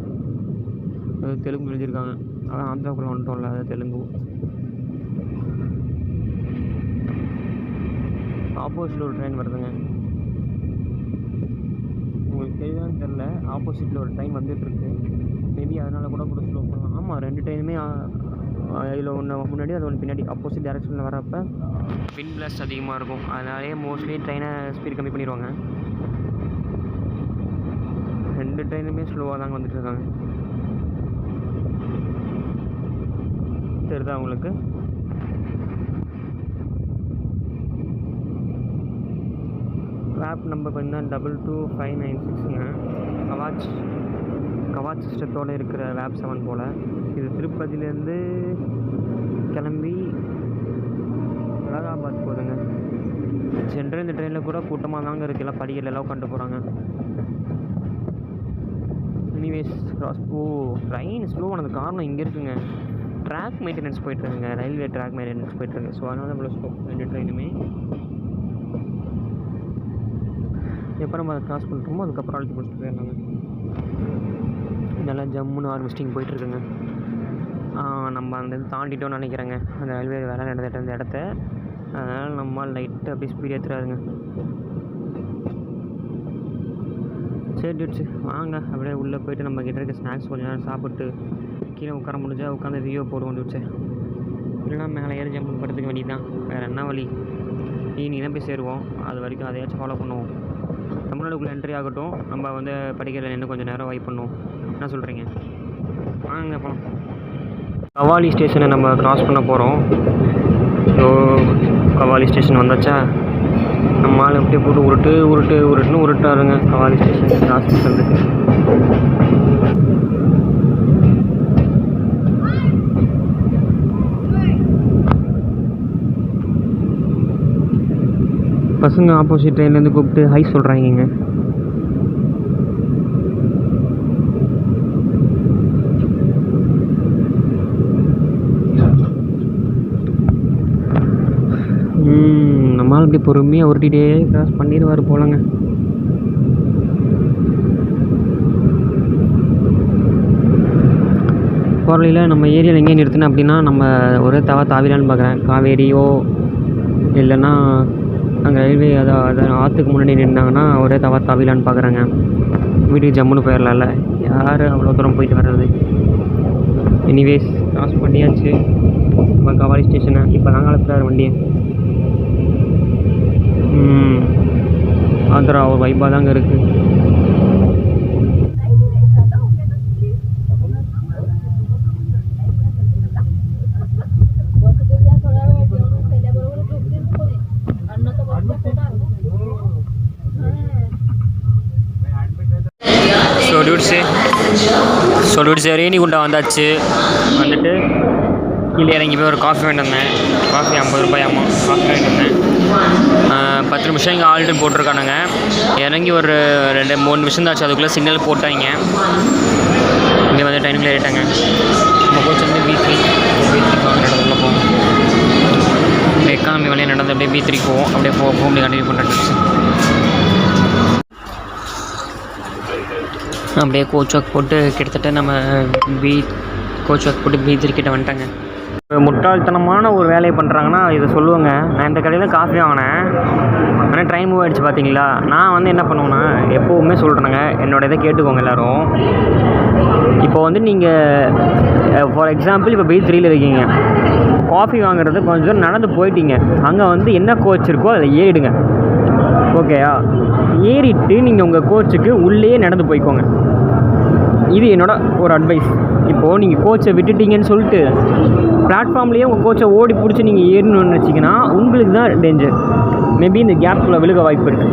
தெலுங்கு எழுதியிருக்காங்க, அதான் ஆந்திராக்குள்ளே வந்துட்டோம்ல, அது தெலுங்கு. ஆப்போசிட்டில் ஒரு ட்ரெயின் வருதுங்க. உங்களுக்கு தெரியுதான்னு தெரில, ஆப்போசிட்டில் ஒரு ட்ரெயின் வந்துட்டுருக்கு. மேபி அதனால் கூட ஸ்லோ பண்ணலாம். ஆமாம், 2 ட்ரெயினுமே இதில் ஒன்று முன்னாடி அது ஒன்று பின்னாடி ஆப்போசிட் டேரெக்ஷனில் வரப்போ விண்ட் பிளாஸ்ட் அதிகமாக இருக்கும். அதனாலே மோஸ்ட்லி ட்ரெயினை ஸ்பீட் கம்மி பண்ணிடுவாங்க. 2 ட்ரெயினுமே ஸ்லோவாக தாங்க வந்துட்டுருக்காங்க. தெரியுதா உங்களுக்கு? லேப் நம்பர் பார்த்தீங்கன்னா 22596ங்க. கவாச் சிஸ்டத்தோடு இருக்கிற லேப் 7 போல். இது திருப்பதியிலேருந்து கிளம்பி அலகாபாத் போகுதுங்க. ஜென்ரல் இந்த ட்ரெயினில் கூட கூட்டமாக தாங்க இருக்குது, எல்லாம் படிக்கல எல்லாம் உட்காந்து போகிறாங்க. எனிவேஸ் ட்ரெயின் ஸ்லோ ஆனது காரணம் இங்கே இருக்குங்க. ட்ராக் மெயின்டெனன்ஸ் போயிட்டுருக்குங்க, ரயில்வே ட்ராக் மெயின்டெனன்ஸ் போயிட்டுருக்கு. ஸோ அதனால தான் இவ்வளோ ஸ்லோ 2 ட்ரெயினுமே. எப்போ நம்ம அதை கிராஸ் பண்ணுறோமோ அதுக்கப்புறம் அழைச்சி முடிச்சுட்டு போயிடலாங்க. நல்லா ஜம்முன்னு ஆர்வெஸ்டிங் போயிட்டுருக்குங்க. நம்ம அந்த இது தாண்டிட்டோன்னு நினைக்கிறேங்க, அந்த ரயில்வே வேலை நடந்துட்டு இருந்த இடத்த. அதனால் நம்ம லைட்டு அப்படியே ஸ்பீட் ஏற்றுறாருங்க. சரி டிட்ஸு வாங்க அப்படியே உள்ளே போய்ட்டு நம்ம கிட்ட இருக்க ஸ்நாக்ஸ் கொஞ்சம் நேரம் சாப்பிட்டு கீழே உட்கார முடிஞ்சால் உட்காந்து வியூ போடுவோம் டிட்ஸு. இல்லைனா மேலே ஏறி ஜம்ப் படுத்துக்க வேண்டியது தான், வேறு என்ன வழி. ஈவினிங் தான் போய் சேருவோம், அது வரைக்கும் அதையாச்சும் ஃபாலோ பண்ணுவோம். தமிழ்நாடுக்குள்ளே என்ட்ரி ஆகட்டும், நம்ம வந்து படிக்கிறதுல நின்று கொஞ்சம் நேரம் வெயிட் பண்ணுவோம். என்ன சொல்கிறீங்க? வாங்க போகலாம். கவாலி ஸ்டேஷனை நம்ம க்ராஸ் பண்ண போகிறோம். ஸோ கவாலி ஸ்டேஷன் வந்தாச்சா, நம்ம ஆள் அப்படியே போட்டு உருட்டுன்னு உருட்டாருங்க கவாலி ஸ்டேஷன் கிராஸ் பண்ணுறதுக்கு. பசங்க ஆப்போசிட் ட்ரெயின்லேருந்து கூப்பிட்டு ஹை சொல்கிறாங்க. நம்மளால் இப்படி பொறுமையாக உருட்டிகிட்டே கிராஸ் பண்ணிடுவார் போலங்க. போகிறதில் நம்ம ஏரியாவில் எங்கேயும் நிறுத்தினேன் அப்படின்னா நம்ம ஒரே தாவிலான்னு பார்க்குறேன். காவேரியோ இல்லைன்னா அங்கே ரயில்வே அதாவது ஆற்றுக்கு முன்னாடி நின்றாங்கன்னா ஒரே தாவிலான்னு பார்க்குறாங்க. வீட்டுக்கு ஜம்முன்னு போயிடலாம்ல, யார் அவ்வளோ தூரம் போயிட்டு வர்றது. எனிவேஸ் கிராஸ் பண்ணியாச்சு நம்ம கவாலி ஸ்டேஷனை. இப்போ தாங்க அழைச்சார் வண்டியை. ஆந்திரா ஒரு வைப்பாக தாங்க இருக்குது. ஸோ டியூட்ஸு ரேணிகுண்டா வந்தாச்சு. வந்துட்டு கீழே இறங்கி போய் ஒரு காஃபி வாங்கிட்டு வந்தேன். காஃபி 50 ரூபாயாமா. காஃபி வாங்கிட்டு வந்தேன். 10 நிமிஷம் இங்கே ஆல்ரெடி போட்டிருக்கானுங்க. இறங்கி ஒரு 2-3 நிமிஷம் தாச்சு, அதுக்குள்ளே சிக்னல் போட்டாங்க. இங்கே வந்து டைமில் ஏறிட்டாங்க. நம்ம கோச் வந்து B3 நடந்துக்குள்ளே போவோம். எக்கானமி வழியாக நடந்து அப்படியே B3 போவோம். அப்படியே போக அப்படியே கண்டினியூ பண்ணுறேன். அப்படியே கோச் ஒர்க் போட்டு கிட்டத்தட்ட நம்ம கோச் ஒர்க் போட்டு B3 கிட்ட வந்துட்டாங்க. முட்டாள்தனமான ஒரு வேலையை பண்ணுறாங்கன்னா இதை சொல்லுவாங்க. நான் இந்த கடையில் காஃபி வாங்கினேன், ஆனால் ட்ரெயின் மூவ் ஆகிடுச்சு பார்த்தீங்களா. நான் வந்து என்ன பண்ணுவேன்னா எப்போவுமே சொல்கிறேங்க, என்னோட இதை கேட்டுக்கோங்க எல்லோரும். இப்போ வந்து நீங்கள் ஃபார் எக்ஸாம்பிள் இப்போ B3யில் இருக்கீங்க, காஃபி வாங்குறது கொஞ்சம் நடந்து போயிட்டீங்க, அங்கே வந்து என்ன கோச் இருக்கோ அதில் ஏறிடுங்க. ஓகேயா? ஏறிட்டு நீங்கள் உங்கள் கோச்சுக்கு உள்ளேயே நடந்து போய்க்கோங்க. இது என்னோட ஒரு அட்வைஸ். இப்போது நீங்கள் கோச்சை விட்டுட்டீங்கன்னு சொல்லிட்டு பிளாட்ஃபார்ம்லேயே உங்கள் கோச்சை ஓடி பிடிச்சி நீங்கள் ஏறணும்னு வச்சிங்கன்னா உங்களுக்கு தான் டேஞ்சர். மேபி இந்த கேப்புக்குள்ளே விழுக வாய்ப்பு இருக்குது.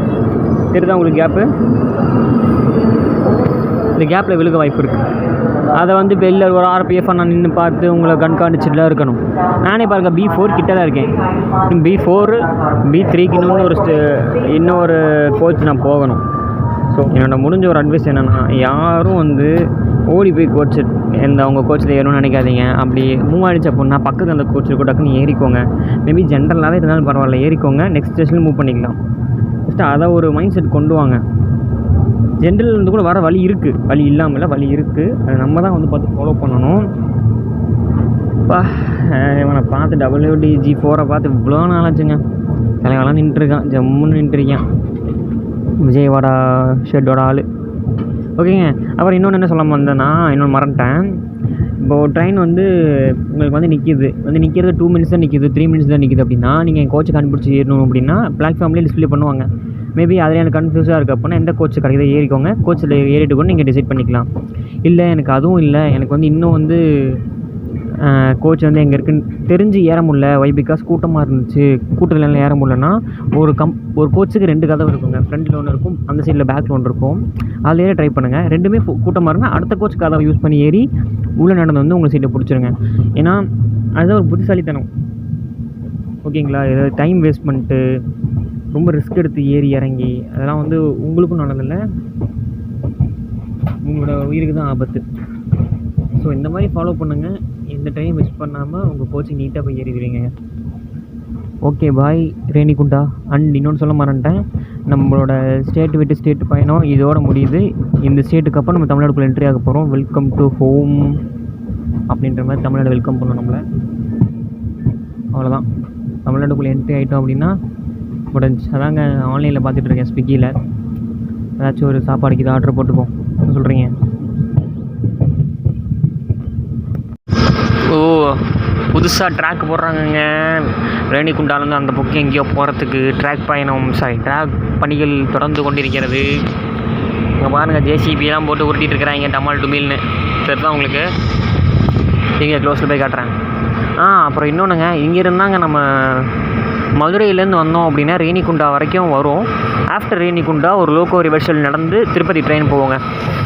தெரியுதா உங்களுக்கு கேப்பு? இந்த கேப்பில் விழுக வாய்ப்பு இருக்குது. அதை வந்து வெளில ஒரு RPF நான் நின்று பார்த்து உங்களை கண்காணிச்சுட்டுலாம் இருக்கணும். நானே பாருங்க B4 கிட்ட தான் இருக்கேன். B4 B3க்கு இன்னொரு கோச் நான் போகணும். ஸோ என்னோட முடிஞ்ச ஒரு அட்வைஸ் என்னென்னா, யாரும் வந்து ஓடி போய் கோச்சு அவங்க கோச்சில் ஏறணும்னு நினைக்காதீங்க. அப்படி மூவ் ஆகிடுச்சு அப்படின்னா பக்கத்தில் அந்த கோச் இருக்கும், டக்குன்னு ஏறிக்கோங்க. மேபி ஜென்ரலாகவே இருந்தாலும் பரவாயில்ல, ஏறிக்கோங்க. நெக்ஸ்ட் ஸ்டேஷனில் மூவ் பண்ணிக்கலாம். ஃபஸ்ட்டு அதை ஒரு மைண்ட் செட் கொண்டு வாங்க. ஜென்ரல் வந்து கூட வர வழி இருக்குது, வழி இல்லாமல் வழி இருக்குது. அதை நம்ம தான் வந்து பார்த்து ஃபாலோ பண்ணணும். இப்போ இவனை பார்த்து WDG4 பார்த்து இவ்வளோ நாளாச்சுங்க. தலைவெல்லாம் நின்றுருக்கான், ஜம்முன்னு நின்றுருக்கான். விஜயவாடா ஷெட்டோட ஆள். ஓகேங்க. அப்புறம் இன்னொன்று என்ன சொல்ல வந்தேன்னா, இன்னொன்று மறந்துட்டேன். இப்போது ட்ரெயின் வந்து உங்களுக்கு வந்து நிற்கிறது 2 மினிட்ஸ் தான் நிற்கிது, 3 மினிட்ஸ் தான் நிற்கிது அப்படின்னா, நீங்கள் கோச்சை கண்டுபிடிச்சி ஏறணும் அப்படின்னா பிளாட்ஃபார்ம்லேயே டிஸ்பிளே பண்ணுவாங்க. மேபி அதில் எனக்கு கன்ஃபியூஸாக இருக்குது அப்படின்னா எந்த கோச்சு கிடைக்குதோ ஏறிக்கோங்க. கோச்சில் ஏறிட்டு கூட நீங்கள் டிசைட் பண்ணிக்கலாம். இல்லை எனக்கு அதுவும் இல்லை, எனக்கு வந்து இன்னும் வந்து கோச் வந்து எங்கே இருக்குன்னு தெரிஞ்சு ஏற முடியல, பிகாஸ் கூட்டமாக இருந்துச்சு, கூட்டத்தில் ஏற முடியலன்னா ஒரு கோச்சுக்கு 2 கதவு இருக்குங்க. ஃப்ரண்ட்டில் ஒன்று இருக்கும், அந்த சைடில் பேக்கில் ஒன்று இருக்கும். அதில் ஏற ட்ரை பண்ணுங்கள். ரெண்டுமே கூட்டமாக இருந்தால் அடுத்த கோச் கதவை யூஸ் பண்ணி ஏறி உள்ளே நடந்து வந்து உங்கள் சீட்டை பிடிச்சிருங்க. ஏன்னா அதுதான் ஒரு புத்திசாலித்தனம். ஓகேங்களா? ஏதாவது டைம் வேஸ்ட் பண்ணிட்டு ரொம்ப ரிஸ்க் எடுத்து ஏறி இறங்கி அதெல்லாம் வந்து உங்களுக்கும் நல்லதில்லை, உங்களோட உயிருக்கு தான் ஆபத்து. ஸோ இந்த மாதிரி ஃபாலோ பண்ணுங்கள். எந்த டைம் மிஸ் பண்ணாமல் உங்கள் கோச்சிங் நீட்டாக போய் ஏறிடுவீங்க. Okay bye Renigunta. அண்ட் இன்னொன்று சொல்ல மறந்துட்டேன், நம்மளோட ஸ்டேட் விட்டு ஸ்டேட் பயணம் இதோட முடியுது. இந்த ஸ்டேட்டுக்கு அப்புறம் நம்ம தமிழ்நாடுக்குள்ளே என்ட்ரி ஆக போகிறோம். வெல்கம் டு ஹோம் அப்படின்ற மாதிரி தமிழ்நாடு வெல்கம் பண்ணணும் நம்மளை. அவ்வளோதான், தமிழ்நாடுக்குள்ளே என்ட்ரி ஆகிட்டோம் அப்படின்னா முடிஞ்சு. அதாங்க ஆன்லைனில் பார்த்துட்ருக்கேன், ஸ்விக்கியில் ஏதாச்சும் ஒரு சாப்பாடுக்கு இதை ஆர்டர் போட்டுப்போம். என்ன சொல்கிறீங்க? ஓ, புதுசாக ட்ராக் போடுறாங்கங்க. ரேணிகுண்டாலேருந்து அந்த பக்கம் எங்கேயோ போகிறதுக்கு ட்ராக் பணிகள் தொடர்ந்து கொண்டிருக்கிறது. இங்கே பாருங்கள், JCBலாம் போட்டு உருட்டிகிட்டு இருக்கிறாங்க டமால் டுமில்னு. சரிதான் உங்களுக்கு? இங்கே க்ளோஸில் போய் காட்டுறேன். அப்புறம் இன்னொன்றுங்க, இங்கே இருந்தாங்க நம்ம மதுரையிலேருந்து வந்தோம் அப்படின்னா ரேணிகுண்டா வரைக்கும் வரும். ஆஃப்டர் ரேணிகுண்டா ஒரு லோக்கோ ரிவர்சல் நடந்து திருப்பதி ட்ரெயின் போவோங்க.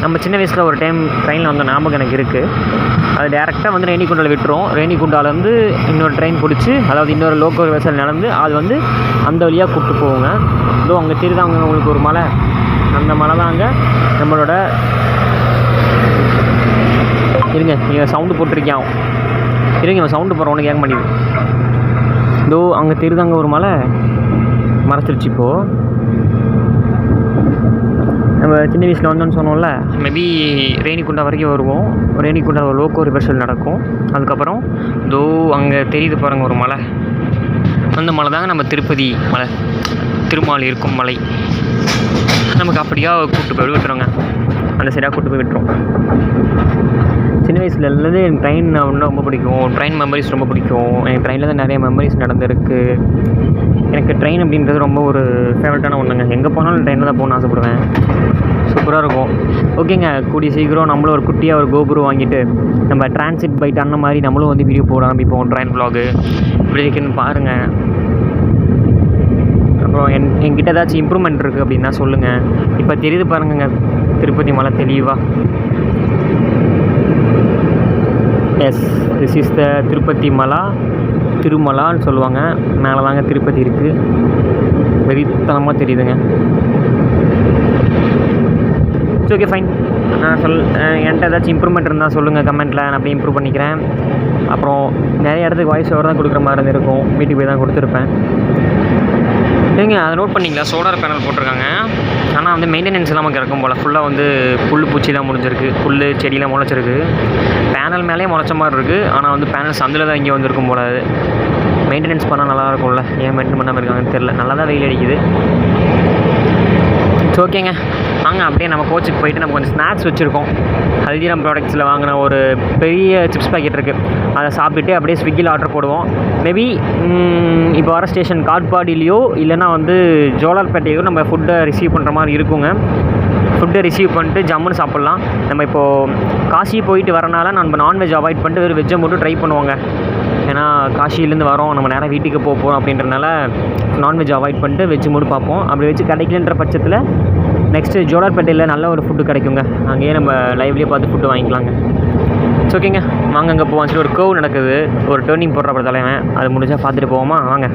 நம்ம சின்ன வயசில் ஒரு டைம் ட்ரெயினில் வந்த ஞாபகம் எனக்கு இருக்குது. அது டேரெக்டாக வந்து ரேணிகுண்டாவில் விட்டுரும். ரேணிகுண்டாவிலேருந்து இன்னொரு ட்ரெயின் பிடிச்சி, அதாவது இன்னொரு லோக்கோ ரிவர்சல் நடந்து அது வந்து அந்த வழியாக கூப்பிட்டு போவோங்க. இதோ அங்கே தெரியுதாங்க உங்களுக்கு ஒரு மலை, அந்த மலை தாங்க நம்மளோட. இருங்க, நீங்கள் சவுண்டு போட்டிருக்கியான். இருங்க, இவன் சவுண்டு போடுற ஒன்று கேட்க மாட்டேங்குது. இதோ அங்கே தெரியுதாங்க ஒரு மலை, மறைச்சிருச்சு. இப்போது நம்ம சின்ன வயசில் வந்தோன்னு சொன்னோம்ல, மேபி ரேணிகுண்டா வரைக்கும் வருவோம். ரேணிகுண்டா ஒரு லோக்கோ ரிவர்சல் நடக்கும். அதுக்கப்புறம் இதோ அங்கே தெரியுது பாருங்கள் ஒரு மலை, அந்த மலை தாங்க நம்ம திருப்பதி மலை, திருமால் இருக்கும் மலை. நமக்கு அப்படியாக கூப்பிட்டு போய் விட்டுருங்க, அந்த சைடாக கூப்பிட்டு போய் விட்டுரும். சின்ன வயசில் எல்லாமே எனக்கு ட்ரெயின் அப்படின்னா ரொம்ப பிடிக்கும். ட்ரெயின் மெமரிஸ் ரொம்ப பிடிக்கும். எனக்கு ட்ரெயினில் தான் நிறைய மெமரிஸ் நடந்திருக்கு. எனக்கு ட்ரெயின் அப்படின்றது ரொம்ப ஒரு ஃபேவரட்டான ஒன்றுங்க. எங்கே போனாலும் ட்ரெயினில் தான் போகணுன்னு ஆசைப்படுவேன். சூப்பராக இருக்கும். ஓகேங்க, கூடிய சீக்கிரம் நம்மளும் ஒரு குட்டியாக ஒரு கோபுரம் வாங்கிட்டு நம்ம டிரான்சிட் பைட் அண்ணன் மாதிரி நம்மளும் வந்து வீடியோ போட ஆரம்பிப்போம். ட்ரெயின் வ்ளாகு இப்படி இருக்குன்னு பாருங்கள். அப்புறம் என்கிட்ட ஏதாச்சும் இம்ப்ரூவ்மெண்ட் இருக்குது அப்படின்னா சொல்லுங்கள். இப்போ தெரியுது பாருங்க திருப்பதி மலை தெளிவாக. Yes, this is the Tirupati மலா, திருமலான்னு சொல்லுவாங்க. மேலே தாங்க திருப்பதி இருக்குது, வெறித்தனமாக தெரியுதுங்க. It's okay, fine. நான் என்கிட்ட ஏதாச்சும் இம்ப்ரூவ்மெண்ட் இருந்தால் சொல்லுங்கள் கமெண்ட்டில், நான் அப்படியே இம்ப்ரூவ் பண்ணிக்கிறேன். அப்புறம் நிறைய இடத்துக்கு வாய்ஸ் ஓவர் தான் கொடுக்குற மாதிரி இருக்கும், வீட்டுக்கு போய் தான் கொடுத்துருப்பேன். ஏங்க அதை நோட் பண்ணிங்களா, சோலார் பேனல் போட்டிருக்காங்க. ஆனால் வந்து மெயின்டெனன்ஸ் இல்லாமல் கிடக்கும் போல். ஃபுல்லாக வந்து புல் பூச்சிலாம் முடிஞ்சிருக்கு, புல் செடியெலாம் முளைச்சிருக்கு. பேனல் மேலேயே முளைச்ச மாதிரி இருக்குது, ஆனால் வந்து பேனல் சந்தில் தான் இங்கே வந்துருக்கும் போல். அது மெயின்டெனன்ஸ் பண்ணால் நல்லா இருக்கும்ல, ஏன் மெயின்டைன் பண்ணாமல் இருக்காங்கன்னு தெரில. நல்லா தான் வெயில் அடிக்குது. ஸோ ஓகேங்க, வாங்க அப்படியே நம்ம கோச்சுக்கு போயிட்டு நம்ம கொஞ்சம் ஸ்நாக்ஸ் வச்சுருக்கோம். ஹல்திராம் ப்ராடக்ட்ஸில் வாங்கின ஒரு பெரிய சிப்ஸ் பேக்கெட் இருக்குது, அதை சாப்பிட்டுட்டு அப்படியே ஸ்விக்கியில் ஆர்டர் போடுவோம். மேபி இப்போ வர ஸ்டேஷன் காட்பாடிலேயோ இல்லைனா வந்து ஜோலார்பேட்டையோ நம்ம ஃபுட்டை ரிசீவ் பண்ணுற மாதிரி இருக்குங்க. ஃபுட்டை ரிசீவ் பண்ணிட்டு ஜம்முன்னு சாப்பிட்லாம். நம்ம இப்போது காசி போயிட்டு வரனால நம்ம நான்வெஜ் அவாய்ட் பண்ணிட்டு வெறும் வெஜ்ஜை மட்டும் ட்ரை பண்ணுவாங்க. ஏன்னா காசியிலேருந்து வரோம், நம்ம நேராக வீட்டுக்கு போகிறோம் அப்படின்றனால நான்வெஜ் அவாய்ட் பண்ணிட்டு வெஜ்ஜு மட்டும் பார்ப்போம். அப்படி வச்சு கிடைக்கலன்ற பட்சத்தில் நெக்ஸ்ட்டு ஜோலார்பேட்டையில் நல்ல ஒரு ஃபுட்டு கிடைக்குங்க, அங்கேயே நம்ம லைவ்லேயே பார்த்து ஃபுட்டு வாங்கிக்கலாங்க. ஸோ ஓகேங்க, வாங்க அங்கே போவோம். சரி, ஒரு கர்வ் நடக்குது, ஒரு டேர்னிங் போடுற தலைவன், அது முடிஞ்சால் பார்த்துட்டு போவோமா? வாங்க.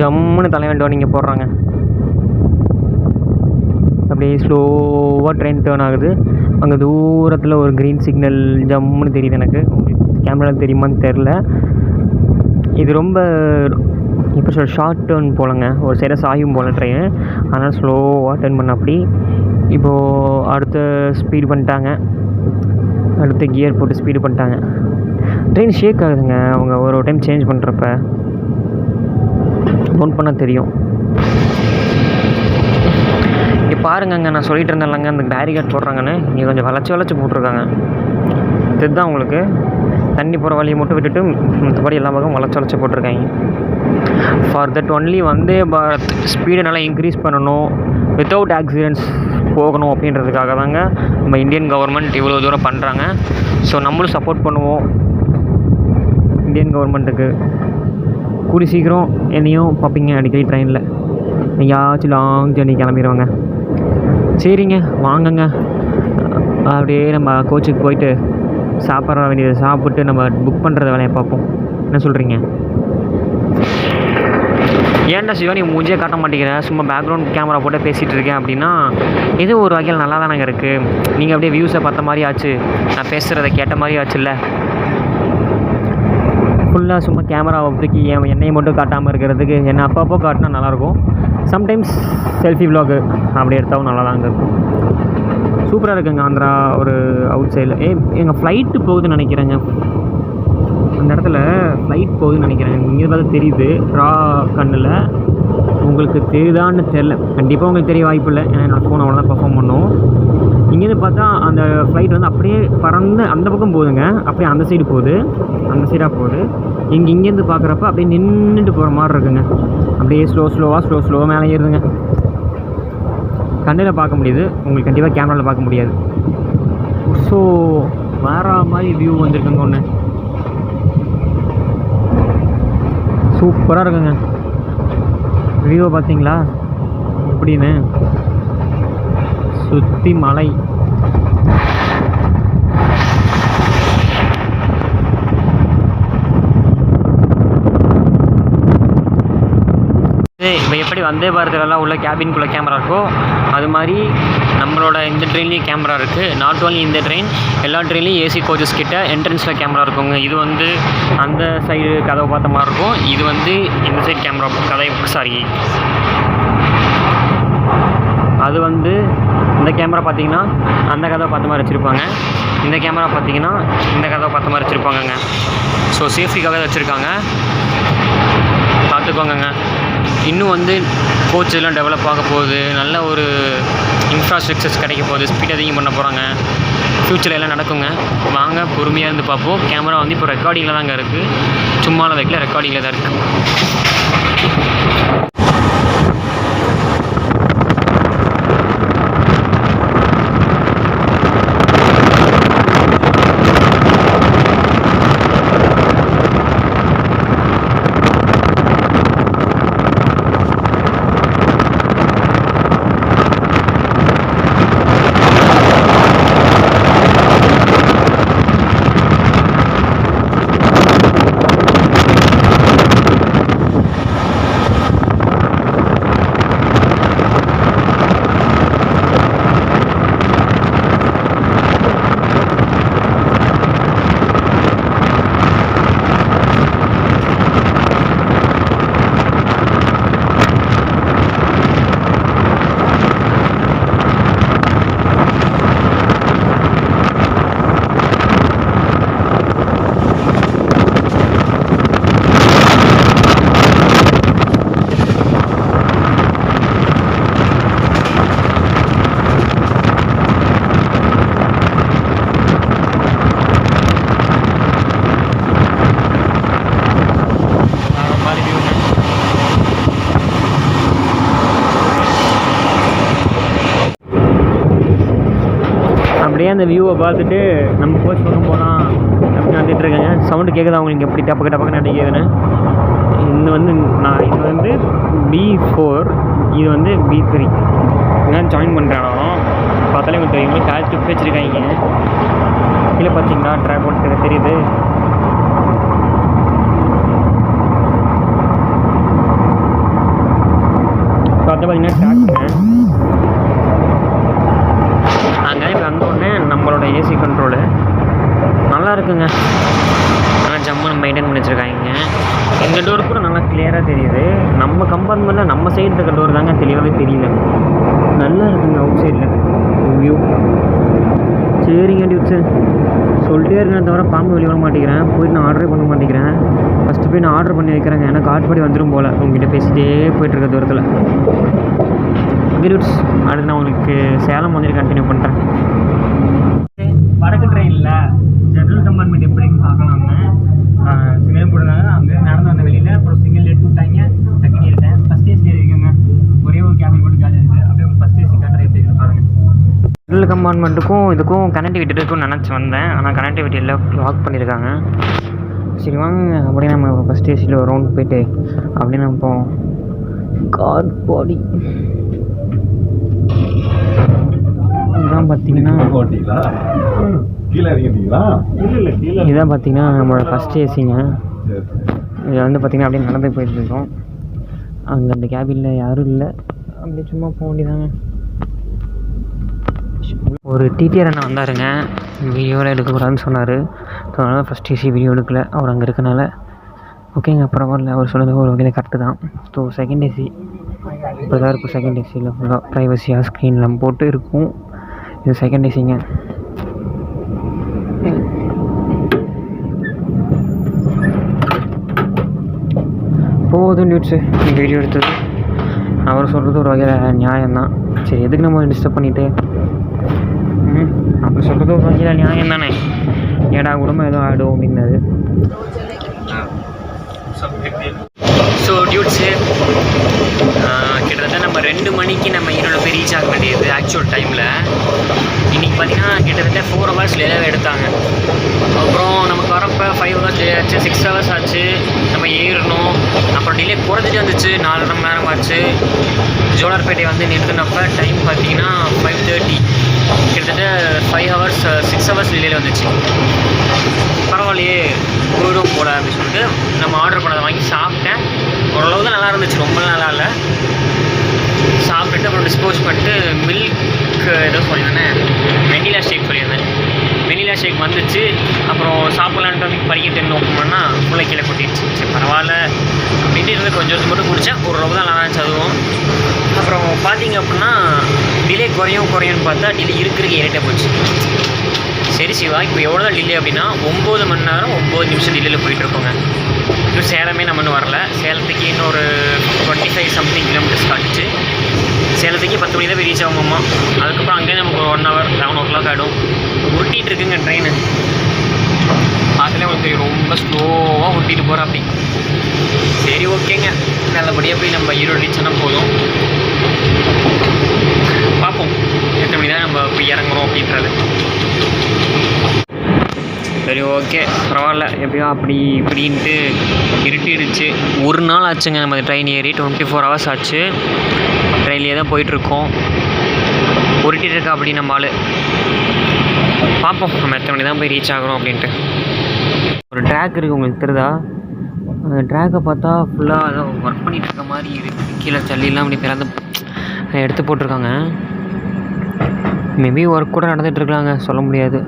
ஜம்முன்னு தலைவன் டேர்னிங்கை போடுறாங்க. அப்படியே ஸ்லோவாக ட்ரெயின் டேர்ன் ஆகுது. அங்கே தூரத்தில் ஒரு க்ரீன் சிக்னல் ஜம்முன்னு தெரியுது. எனக்கு கேமராவில் தெரியுமான்னு தெரில. இது ரொம்ப இப்போ ஷார்ட் டேர்ன் போலங்க, ஒரு சைடாக சாயும் போல் ட்ரெயின், அதனால் ஸ்லோவாக டேர்ன் பண்ண. அப்படி இப்போது அடுத்த ஸ்பீடு பண்ணிட்டாங்க, அடுத்த கியர் போட்டு ஸ்பீடு பண்ணிட்டாங்க. ட்ரெயின் ஷேக் ஆகுதுங்க அவங்க ஒரு டைம் சேஞ்ச் பண்ணுறப்ப, நோட் பண்ணால் தெரியும். இங்கே பாருங்கங்க, நான் சொல்லிட்டு இருந்தேன்லங்க அந்த பேரிகார்ட் போடுறாங்கன்னு, இங்கே கொஞ்சம் வளைச்சி போட்டிருக்காங்க. இதுதான் உங்களுக்கு தண்ணி போகிற வழியை மட்டும் விட்டுட்டு மற்றபடி எல்லா பக்கம் வளைச்சி போட்டிருக்காங்க. For that only Vande Bharat ஸ்பீடை நல்லா இன்க்ரீஸ் பண்ணணும், வித்தவுட் ஆக்சிடென்ட்ஸ் போகணும் அப்படின்றதுக்காக தாங்க நம்ம இந்தியன் கவர்மெண்ட் இவ்வளோ தூரம் பண்ணுறாங்க. ஸோ நம்மளும் சப்போர்ட் பண்ணுவோம் இந்தியன் கவர்மெண்ட்டுக்கு. கூடி சீக்கிரம் என்னையும் பார்ப்பீங்க அடிக்கடி ட்ரெயினில், எங்கேயாச்சும் லாங் ஜர்னி கிளம்பிடுவாங்க. சரிங்க, வாங்கங்க அப்படியே நம்ம கோச்சுக்கு போயிட்டு சாப்பிட்ற வேண்டியதை சாப்பிட்டு நம்ம புக் பண்ணுறத வேலையை பார்ப்போம். என்ன சொல்கிறீங்க? ஏன்டா சிவா நீ மூஞ்சியே காட்ட மாட்டேங்கிற, சும்மா பேக்ரவுண்ட் கேமரா போட்டு பேசிகிட்டு இருக்கேன் அப்படின்னா, இது ஒரு வகையில் நல்லா தானங்க இருக்குது. நீங்கள் அப்படியே வியூஸை பார்த்த மாதிரி ஆச்சு, நான் பேசுகிறத கேட்ட மாதிரி ஆச்சுல்ல. ஃபுல்லாக சும்மா கேமராவை தூக்கி என்னையை மட்டும் காட்டாமல் இருக்கிறதுக்கு என்னை அப்பப்போ காட்டினா நல்லாயிருக்கும். சம்டைம்ஸ் செல்ஃபி விலாகு அப்படி எடுத்தாலும் நல்லா தாங்க இருக்கும். சூப்பராக இருக்குங்க ஆந்திரா ஒரு அவுட் சைடில். எங்கள் ஃப்ளைட்டு போகுதுன்னு நினைக்கிறேங்க, அந்த இடத்துல ஃப்ளைட் போகுதுன்னு நினைக்கிறேன். இங்கே பார்த்து தெரியுது ரா கண்ணில், உங்களுக்கு தெரியுதான்னு தெரில. கண்டிப்பாக உங்களுக்கு தெரிய வாய்ப்பு இல்லை, ஏன்னா என்னோடய ஃபோன் அவ்வளோதான் பர்ஃபார்ம் பண்ணும். இங்கேருந்து பார்த்தா அந்த ஃப்ளைட் வந்து அப்படியே பறந்து அந்த பக்கம் போகுதுங்க, அப்படியே அந்த சைடு போகுது, அந்த சைடாக போகுது. இங்கேருந்து பார்க்குறப்ப அப்படியே நின்றுட்டு போகிற மாதிரி இருக்குங்க. அப்படியே ஸ்லோவாக மேலே ஏறுதுங்க. கண்ணில் பார்க்க முடியுது, உங்களுக்கு கண்டிப்பாக கேமராவில் பார்க்க முடியாது. ஸோ வேறு மாதிரி வியூ வந்துருக்குங்க. ஒன்று சூப்பராக இருக்குங்க வியூவை பார்த்தீங்களா எப்படின்னு, சுற்றி மலை. இப்போ எப்படி வந்தே பாரதிலலாம் உள்ள கேபின்குள்ளே கேமரா இருக்கோ அது மாதிரி நம்மளோட இந்த ட்ரெயின்லேயும் கேமரா இருக்குது. நாட் ஓன்லி இந்த ட்ரெயின், எல்லா ட்ரெயின்லேயும் ஏசி கோச்சஸ் கிட்ட என்ட்ரன்ஸில் கேமரா இருக்குங்க. இது வந்து அந்த சைடு கதவை பார்த்த மாதிரி இருக்கும், இது வந்து இந்த சைடு கேமரா அது வந்து இந்த கேமரா பார்த்தீங்கன்னா அந்த கதவை பார்த்த மாதிரி வச்சுருப்பாங்க, இந்த கேமரா பார்த்தீங்கன்னா இந்த கதவை பார்த்த மாதிரி வச்சுருப்பாங்கங்க. ஸோ சேஃப்டிக்காக தான் வச்சுருக்காங்க, பார்த்துக்கோங்க. இன்னும் வந்து கோச்செல்லாம் டெவலப் ஆக போகுது, நல்ல ஒரு இன்ஃப்ராஸ்ட்ரக்சர்ஸ் கிடைக்க போகுது, ஸ்பீட் அதிகம் பண்ண போகிறாங்க. ஃப்யூச்சரில் எல்லாம் நடக்குங்க. வாங்க பொறுமையாக இருந்து பார்ப்போம். கேமரா வந்து இப்போ ரெக்கார்டிங்கில் தாங்க இருக்குது, சும்மாலாம் வைக்கல, ரெக்கார்டிங்கில் தான் இருக்குது. அப்படியே அந்த வியூவை பார்த்துட்டு நம்ம கோச் பக்கம் போகலாம் அப்படின்னு வந்துட்டு இருக்கேங்க. சவுண்டு கேட்குது அவங்களுக்கு எப்படி டப்பக்கு டப்பக்கு நடிக்குதுன்னு. இது வந்து B4, இது வந்து B3. இதெல்லாம் ஜாயின் பண்ணுறானோ பார்த்தாலே உங்களுக்கு தெரியும். கால் டிப் வச்சுருக்காங்க. கீழே பார்த்தீங்கன்னா ட்ராக் போட்டு தெரியுது. பார்த்தா பார்த்தீங்கன்னா ட்ராக்குங்க. அங்கே இப்போ வந்தோடனே நம்மளோட ஏசி கண்ட்ரோலு நல்லா இருக்குங்க. நல்லா ஜம்முன்னு மெயின்டைன் பண்ணி வச்சுருக்காங்க. இந்த டோர் கூட நல்லா கிளியராக தெரியுது. நம்ம கம்பார்ட்மெண்ட்டில் நம்ம சைடு இருக்க டோர் தாங்க தெளிவாகவே தெரியல. நல்லா இருக்குங்க அவுட் சைடில் வியூ. சரிங்க டியூட்ஸு, சொல்லிட்டே இருக்கேன் தவிர பாம்பு வெளியே வர மாட்டேங்கிறேன். போயிட்டு நான் ஆர்டரே பண்ண மாட்டேங்கிறேன். ஃபஸ்ட்டு போய் நான் ஆர்டர் பண்ணி வைக்கிறேங்க. எனக்கு ஆட்படி வந்துடும் போல். உங்ககிட்ட பேசிகிட்டே போயிட்டுருக்க தூரத்தில். டியூட்ஸ், அடுத்து நான் உங்களுக்கு சேலம் வந்து கண்டினியூ பண்ணுறேன். வடக்கு ட்ரெயினில் ஜென்ரல் கம்பார்ட்மெண்ட் எப்படின்னு பார்க்கலாங்க. சிங்கிள் போடுறாங்க. அங்கே நடந்து வந்த வெளியில் அப்புறம் சிங்கிள் எடுத்து விட்டாங்க. டக்குனு எடுத்தேன். ஃபஸ்ட் ஏசி இருக்குங்க. ஒரே ஒரு கேபின் மட்டும் காலி இருக்குது. அப்படியே ஒரு ஃபஸ்ட் ஏசி காட்டுற எப்படி இருக்குது பாருங்கள். ஜென்ரல் கம்பார்ட்மெண்ட்டுக்கும் இதுக்கும் கனெக்டிவிட்டி இருக்குன்னு நினச்சி வந்தேன். ஆனால் கனெக்டிவிட்டி எல்லாம் லாக் பண்ணியிருக்காங்க. சரி வாங்க அப்படியே நம்ம ஃபஸ்ட் ஏசியில் ஒரு ரவுண்ட் போயிட்டு அப்படியே நம்ம போவோம். கார் பாடி இதான் பார்த்தீங்கன்னா இதான் பார்த்தீங்கன்னா நம்மளோட ஃபஸ்ட் ஏசிங்க. இதை வந்து பார்த்தீங்கன்னா அப்படியே நடந்து போயிட்டுருக்கோம். அங்கே அந்த கேபினில் யாரும் இல்லை. அப்படியே சும்மா போக வேண்டியதாங்க. ஒரு டிடிஆர் அண்ணா வந்தாருங்க. வீடியோவில் எடுக்கக்கூடாதுன்னு சொன்னார். ஸோ அதனால் ஃபஸ்ட் ஏசி வீடியோ எடுக்கலை. அவர் அங்கே இருக்கனால ஓகேங்க பரவாயில்ல. அவர் சொன்னது ஒரு வகையில் கரெக்டு தான். ஸோ செகண்ட் ஏசி இப்போ தான் இருக்கும். செகண்ட் ஏசியில் ஃபுல்லாக ப்ரைவசியாக ஸ்க்ரீன்லாம் போட்டு இருக்கும். இது செகண்ட் ஏசிங்க. போதும் நியூட்ஸு வீடியோ எடுத்தது. அவர் சொல்கிறது ஒரு வகையில் நியாயம்தான். சரி எதுக்கு நம்ம டிஸ்டர்ப் பண்ணிவிட்டு அப்படி சொல்கிறது ஒரு வகையில் நியாயம் தானே. ஏடா குடும்பம் ஏதோ ஆகிடும் அப்படின்னாரு. ஸோ டியூட்ஸு கிட்டத்தட்ட நம்ம 2 மணிக்கு நம்ம ஈரோடு போய் ரீச் ஆக வேண்டியது ஆக்சுவல் டைமில். இன்றைக்கி பார்த்திங்கன்னா கிட்டத்தட்ட 4 ஹவர்ஸ் லேவே எடுத்தாங்க. அப்புறம் நமக்கு வரப்போ 5 ஹவர்ஸ் லே ஆச்சு, 6 ஹவர்ஸ் ஆச்சு. நம்ம ஏறணும். அப்புறம் டிலே குறைஞ்சிட்டு வந்துச்சு. 4 மணி நேரம் ஆச்சு. ஜோலார்பேட்டை வந்து நிறுத்தினப்போ டைம் பார்த்திங்கன்னா 5:30. கிட்டத்தட்ட 5 ஹவர்ஸ் 6 ஹவர்ஸ் டிலேயில் வந்துச்சு. பரவாயில்லையே போயிடும் போல அப்படின்னு சொல்லிட்டு நம்ம ஆர்டர் பண்ணதை வாங்கி சாப்பிட்டேன். ஓரளவு தான் நல்லா இருந்துச்சு, ரொம்ப நல்லா இல்லை. சாப்பிட்டுட்டு அப்புறம் டிஸ்போஸ் பண்ணிட்டு மில்க் ஏதோ சொல்லியிருந்தேன், வெனிலா ஷேக் சொல்லியிருந்தேன். வெனிலா ஷேக் வந்துச்சு. அப்புறம் சாப்பிட்லான்ட்டு வந்து பறிக்கிட்டு ஓப்பன் பண்ணால் ஃபுல்லாக கீழே கொட்டிடுச்சு. சரி பரவாயில்ல அப்படின்ட்டு இருந்து கொஞ்சம் மட்டும் குடித்தேன். ஓரளவு தான் நல்லா இருந்துச்சு அதுவும். அப்புறம் பார்த்தீங்க அப்படின்னா டிலே குறையும்னு பார்த்தா டிலே இருக்கிறதுக்கு ஏறிட்டே போச்சு. சரி சிவா, இப்போ எவ்வளோ தான் டிலே அப்படின்னா 9 மணி நேரம் 9 நிமிஷம் டிலேயில் போயிட்டுருக்கோங்க. இன்னும் சேலமே நம்ம இன்னும் வரல. சேலத்துக்கு இன்னொரு 25 சம்திங் கிலோமீட்டர்ஸ் காட்டுச்சு. சேலத்துக்கு 10 மணி தான் போய் ரீச் ஆகுமாம்மா. அதுக்கப்புறம் அங்கேயே நமக்கு 1 ஹவர் 11 o'clock ஆகிடும். உருட்டிகிட்டு இருக்குங்க ட்ரெயின். அதில் உங்களுக்கு ரொம்ப ஸ்லோவாக உருட்டிட்டு போகிறா அப்படி. சரி ஓகேங்க, நல்லபடியாக போய் நம்ம ஈரோடு ரீச் ஆனால் போதும். பார்ப்போம் எத்தனை மணி தான் நம்ம போய் இறங்குறோம் அப்படின்றது. சரி ஓகே பரவாயில்ல, எப்படியோ அப்படி இப்படின்ட்டு இருட்டிடுச்சு. ஒரு நாள் ஆச்சுங்க நம்ம ட்ரெயின் ஏறி. 24 ஹவர்ஸ் ஆச்சு. ட்ரெயின்லேயே தான் போயிட்டுருக்கோம். உருட்டிட்டு இருக்கா அப்படி நம்ம ஆள். பார்ப்போம் நம்ம எத்தனை மணி தான் போய் ரீச் ஆகிறோம் அப்படின்ட்டு. ஒரு ட்ராக் இருக்குது உங்களுக்கு தெரியுதா? அந்த ட்ராக்கை பார்த்தா ஃபுல்லாக ஏதோ ஒர்க் பண்ணிகிட்டு இருக்க மாதிரி இருக்குது. கீழே சல்லிலாம் அப்படி பிறந்து எடுத்து போட்டிருக்காங்க. மேபி ஒர்க் கூட நடந்துகிட்ருக்கலாங்க, சொல்ல முடியாது.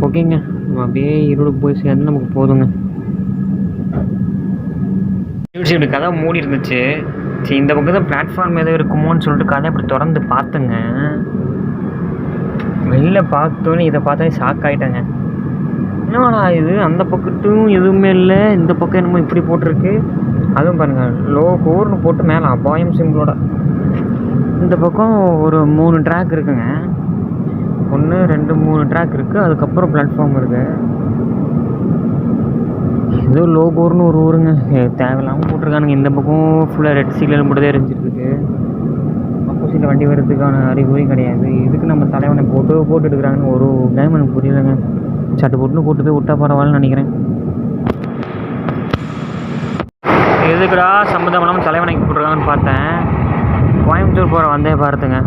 ஓகேங்க, நம்ம அப்படியே ஈரோடு போய் சேர்ந்து நமக்கு போதுங்க. யூடியூப் கதை மூடி இருந்துச்சு. சரி இந்த பக்கம் தான் பிளாட்ஃபார்ம் எதுவும் இருக்குமோன்னு சொல்லிட்டு கதை அப்படி திறந்து பார்த்துங்க. வெளில பார்த்தோன்னே இதை பார்த்தாலே ஷாக் ஆகிட்டேங்க. என்னடா இது, அந்த பக்கட்டும் எதுவுமே இல்லை, இந்த பக்கம் என்னமோ இப்படி போட்டிருக்கு. அதுவும் பாருங்கள் லோகோர்னு போட்டு மேலே அபாயம் சிம்பிளோட. இந்த பக்கம் ஒரு 3 ட்ராக் இருக்குங்க. 1 2 3 ட்ராக் இருக்குது. அதுக்கப்புறம் பிளாட்ஃபார்ம் இருக்குது. ஏதோ லோகோர்னு ஒரு ஊருங்க, தேவையில்லாமல் போட்டிருக்கானுங்க. இந்த பக்கம் ஃபுல்லாக ரெட் சிக்னல் மட்டும் தான் எரிஞ்சிருக்கு. அப்போ ஆப்போசிட்டில் வண்டி வரதுக்கான அறிகுறி கிடையாது. இதுக்கு நம்ம தலைவனை போட்டு எடுக்கிறாங்கன்னு ஒரு டைம் எனக்கு புரியலைங்க. சட்டு போட்டுன்னு கூட்டு போய் விட்டா பரவாயில்லன்னு நினைக்கிறேன். எதுக்குடா சம்மந்தம் இல்லாமல் தலைவனைக்கு போட்டிருக்காங்கன்னு பார்த்தேன். கோயம்புத்தூர் போகிற வந்தே பார்த்துங்க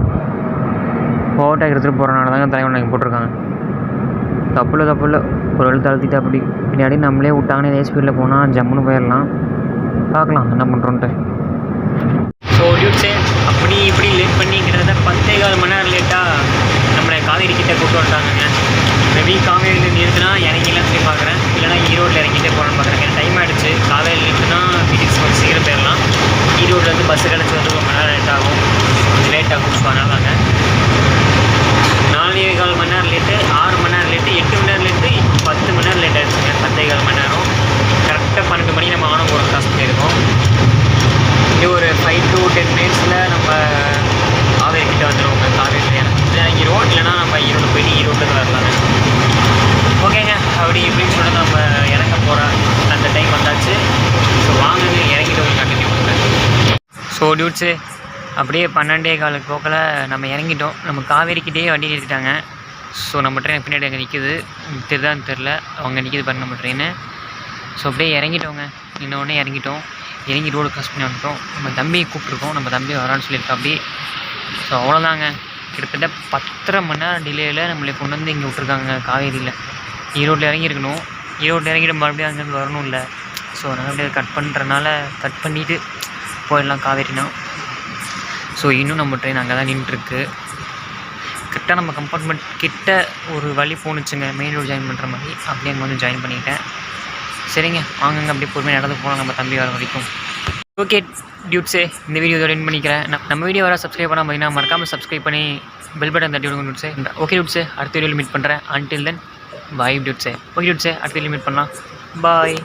ஓவர்டேக் எடுத்துகிட்டு போகிறனால தாங்க தலைவனைக்கு போட்டிருக்காங்க. தப்பு இல்லை ஒரு எழுத்து அழுத்திட்டு அப்படி பின்னாடி நம்மளே விட்டாங்கன்னு இதே ஸ்பீடில் போனால் ஜம்முன்னு போயிடலாம். பார்க்கலாம் என்ன பண்ணுறோன்ட்டு. ஸோ டியூட்ஸே அப்படி இப்படி லேட் பண்ணி கிட்டத்தட்ட 10.25 மணி நேரம் லேட்டாக நம்மளை காவேரி கிட்டே கூப்பிட்டு வந்துட்டாங்க. மேபி காவேரியில் நிறுத்தினா இறங்கிலாம் போய் பார்க்குறேன், இல்லைனா ஈரோட்டில் இறங்கிட்டே போகலான்னு பார்க்குறேன். எனக்கு டைம் ஆகிடுச்சு. காவேரியில் நிறுத்தினா வீட்டுக்கு கொஞ்சம் சீக்கிரம் போயிடலாம். ஈரோட்லேருந்து பஸ்ஸு கிடச்சி வந்து 1 மணி நேரம் லேட் ஆகும், கொஞ்சம் லேட் ஆகும். ஸோ அதனால தாங்க 4.25 மணி நேரம் லேட்டு, 6 மணி நேரம் லேட்டு, 8 மணி நேரம் லேட்டு, 10 மணி நேரம் லேட் ஆகிடுச்சுங்க. 10.25 மணி நேரம். கரெக்டாக 12 மணிக்கு நம்ம ஆனங்குளம் கிராஸ் பண்ணியிருக்கோம். இது ஒரு 5 to 10 மினிட்ஸில் நம்ம காவேரி கிட்டே வந்துடுவோங்க. காவேரியில் இறங்கிடுவோம், இல்லைனா நம்ம ஈரோடு போயிட்டு ஈரோட்டுக்கு வரலாங்க. ஓகேங்க, அப்படி இப்படின்னு சொல்லிட்டு நம்ம இறங்க போகிற அந்த டைம் வந்தாச்சு. ஸோ வாங்குங்க, இறங்கிட்டு வந்து கண்டினியூ பண்ணுறேன். ஸோ டியூட்ஸு அப்படியே 12.15 போக்கில் நம்ம இறங்கிட்டோம். நம்ம காவேரிக்கிட்டே வண்டி நிறுத்திட்டாங்க. ஸோ நம்ம ட்ரெயின் பின்னாடி அங்கே நிற்கிது, தெரிதான்னு தெரில, அவங்க நிற்கிது பாருங்க நம்ம ட்ரெயின். ஸோ அப்படியே இறங்கிட்டோங்க. இன்னொன்னே இறங்கிட்டோம். இறங்கி ரோடு கிராஸ் பண்ணி வந்துட்டோம். நம்ம தம்பியை கூப்பிட்ருக்கோம், நம்ம தம்பி வரான்னு சொல்லியிருக்கோம் அப்படி. ஸோ அவ்வளோதாங்க, கிட்டத்தட்ட 10.5 மணி நேரம் டிலேயில் நம்மளை கொண்டு வந்து இங்கே விட்ருக்காங்க காவேரியில். ஈரோட்டில் இறங்கியிருக்கணும், ஈரோட்டில் இறங்கிட்டு மறுபடியும் அங்கேருந்து வரணும் இல்லை. ஸோ அதனால் அப்படியே கட் பண்ணிவிட்டு போயிடலாம் காவேரினா. ஸோ இன்னும் நம்ம ட்ரெயின் அங்கே தான் நின்றுருக்கு. கரெக்டாக நம்ம கம்பார்ட்மெண்ட் கிட்ட ஒரு வழி போணுச்சுங்க, மெயின் ரோடு ஜாயின் பண்ணுற மாதிரி. அப்படியே அங்கே வந்து ஜாயின் பண்ணிக்கிட்டேன். சரிங்க, வாங்குங்க, அப்படியே பொறுமையாக நடந்து போகலாம் நம்ம தம்பி வர வரைக்கும். ஓகே டியூட்ஸே, இந்த வீடியோ இதோட எண்ட் பண்ணிக்கிறேன். நம்ம வீடியோ வர சப்ஸ்கிரைப் பண்ணால் பார்த்தீங்கன்னா மறக்காமல் சப்ஸ்கிரைப் பண்ணி பெல் பட்டன் தட்டி விடுங்க டியூட்ஸே. ஓகே டியூட்ஸே, அடுத்த வீடியோவில் மீட் பண்ணுறேன். அன்டில் தென் பாய் டியூட்ஸே. ஓகே டியூட்ஸே, அடுத்த வீடியோ மீட் பண்ணலாம். பாய்.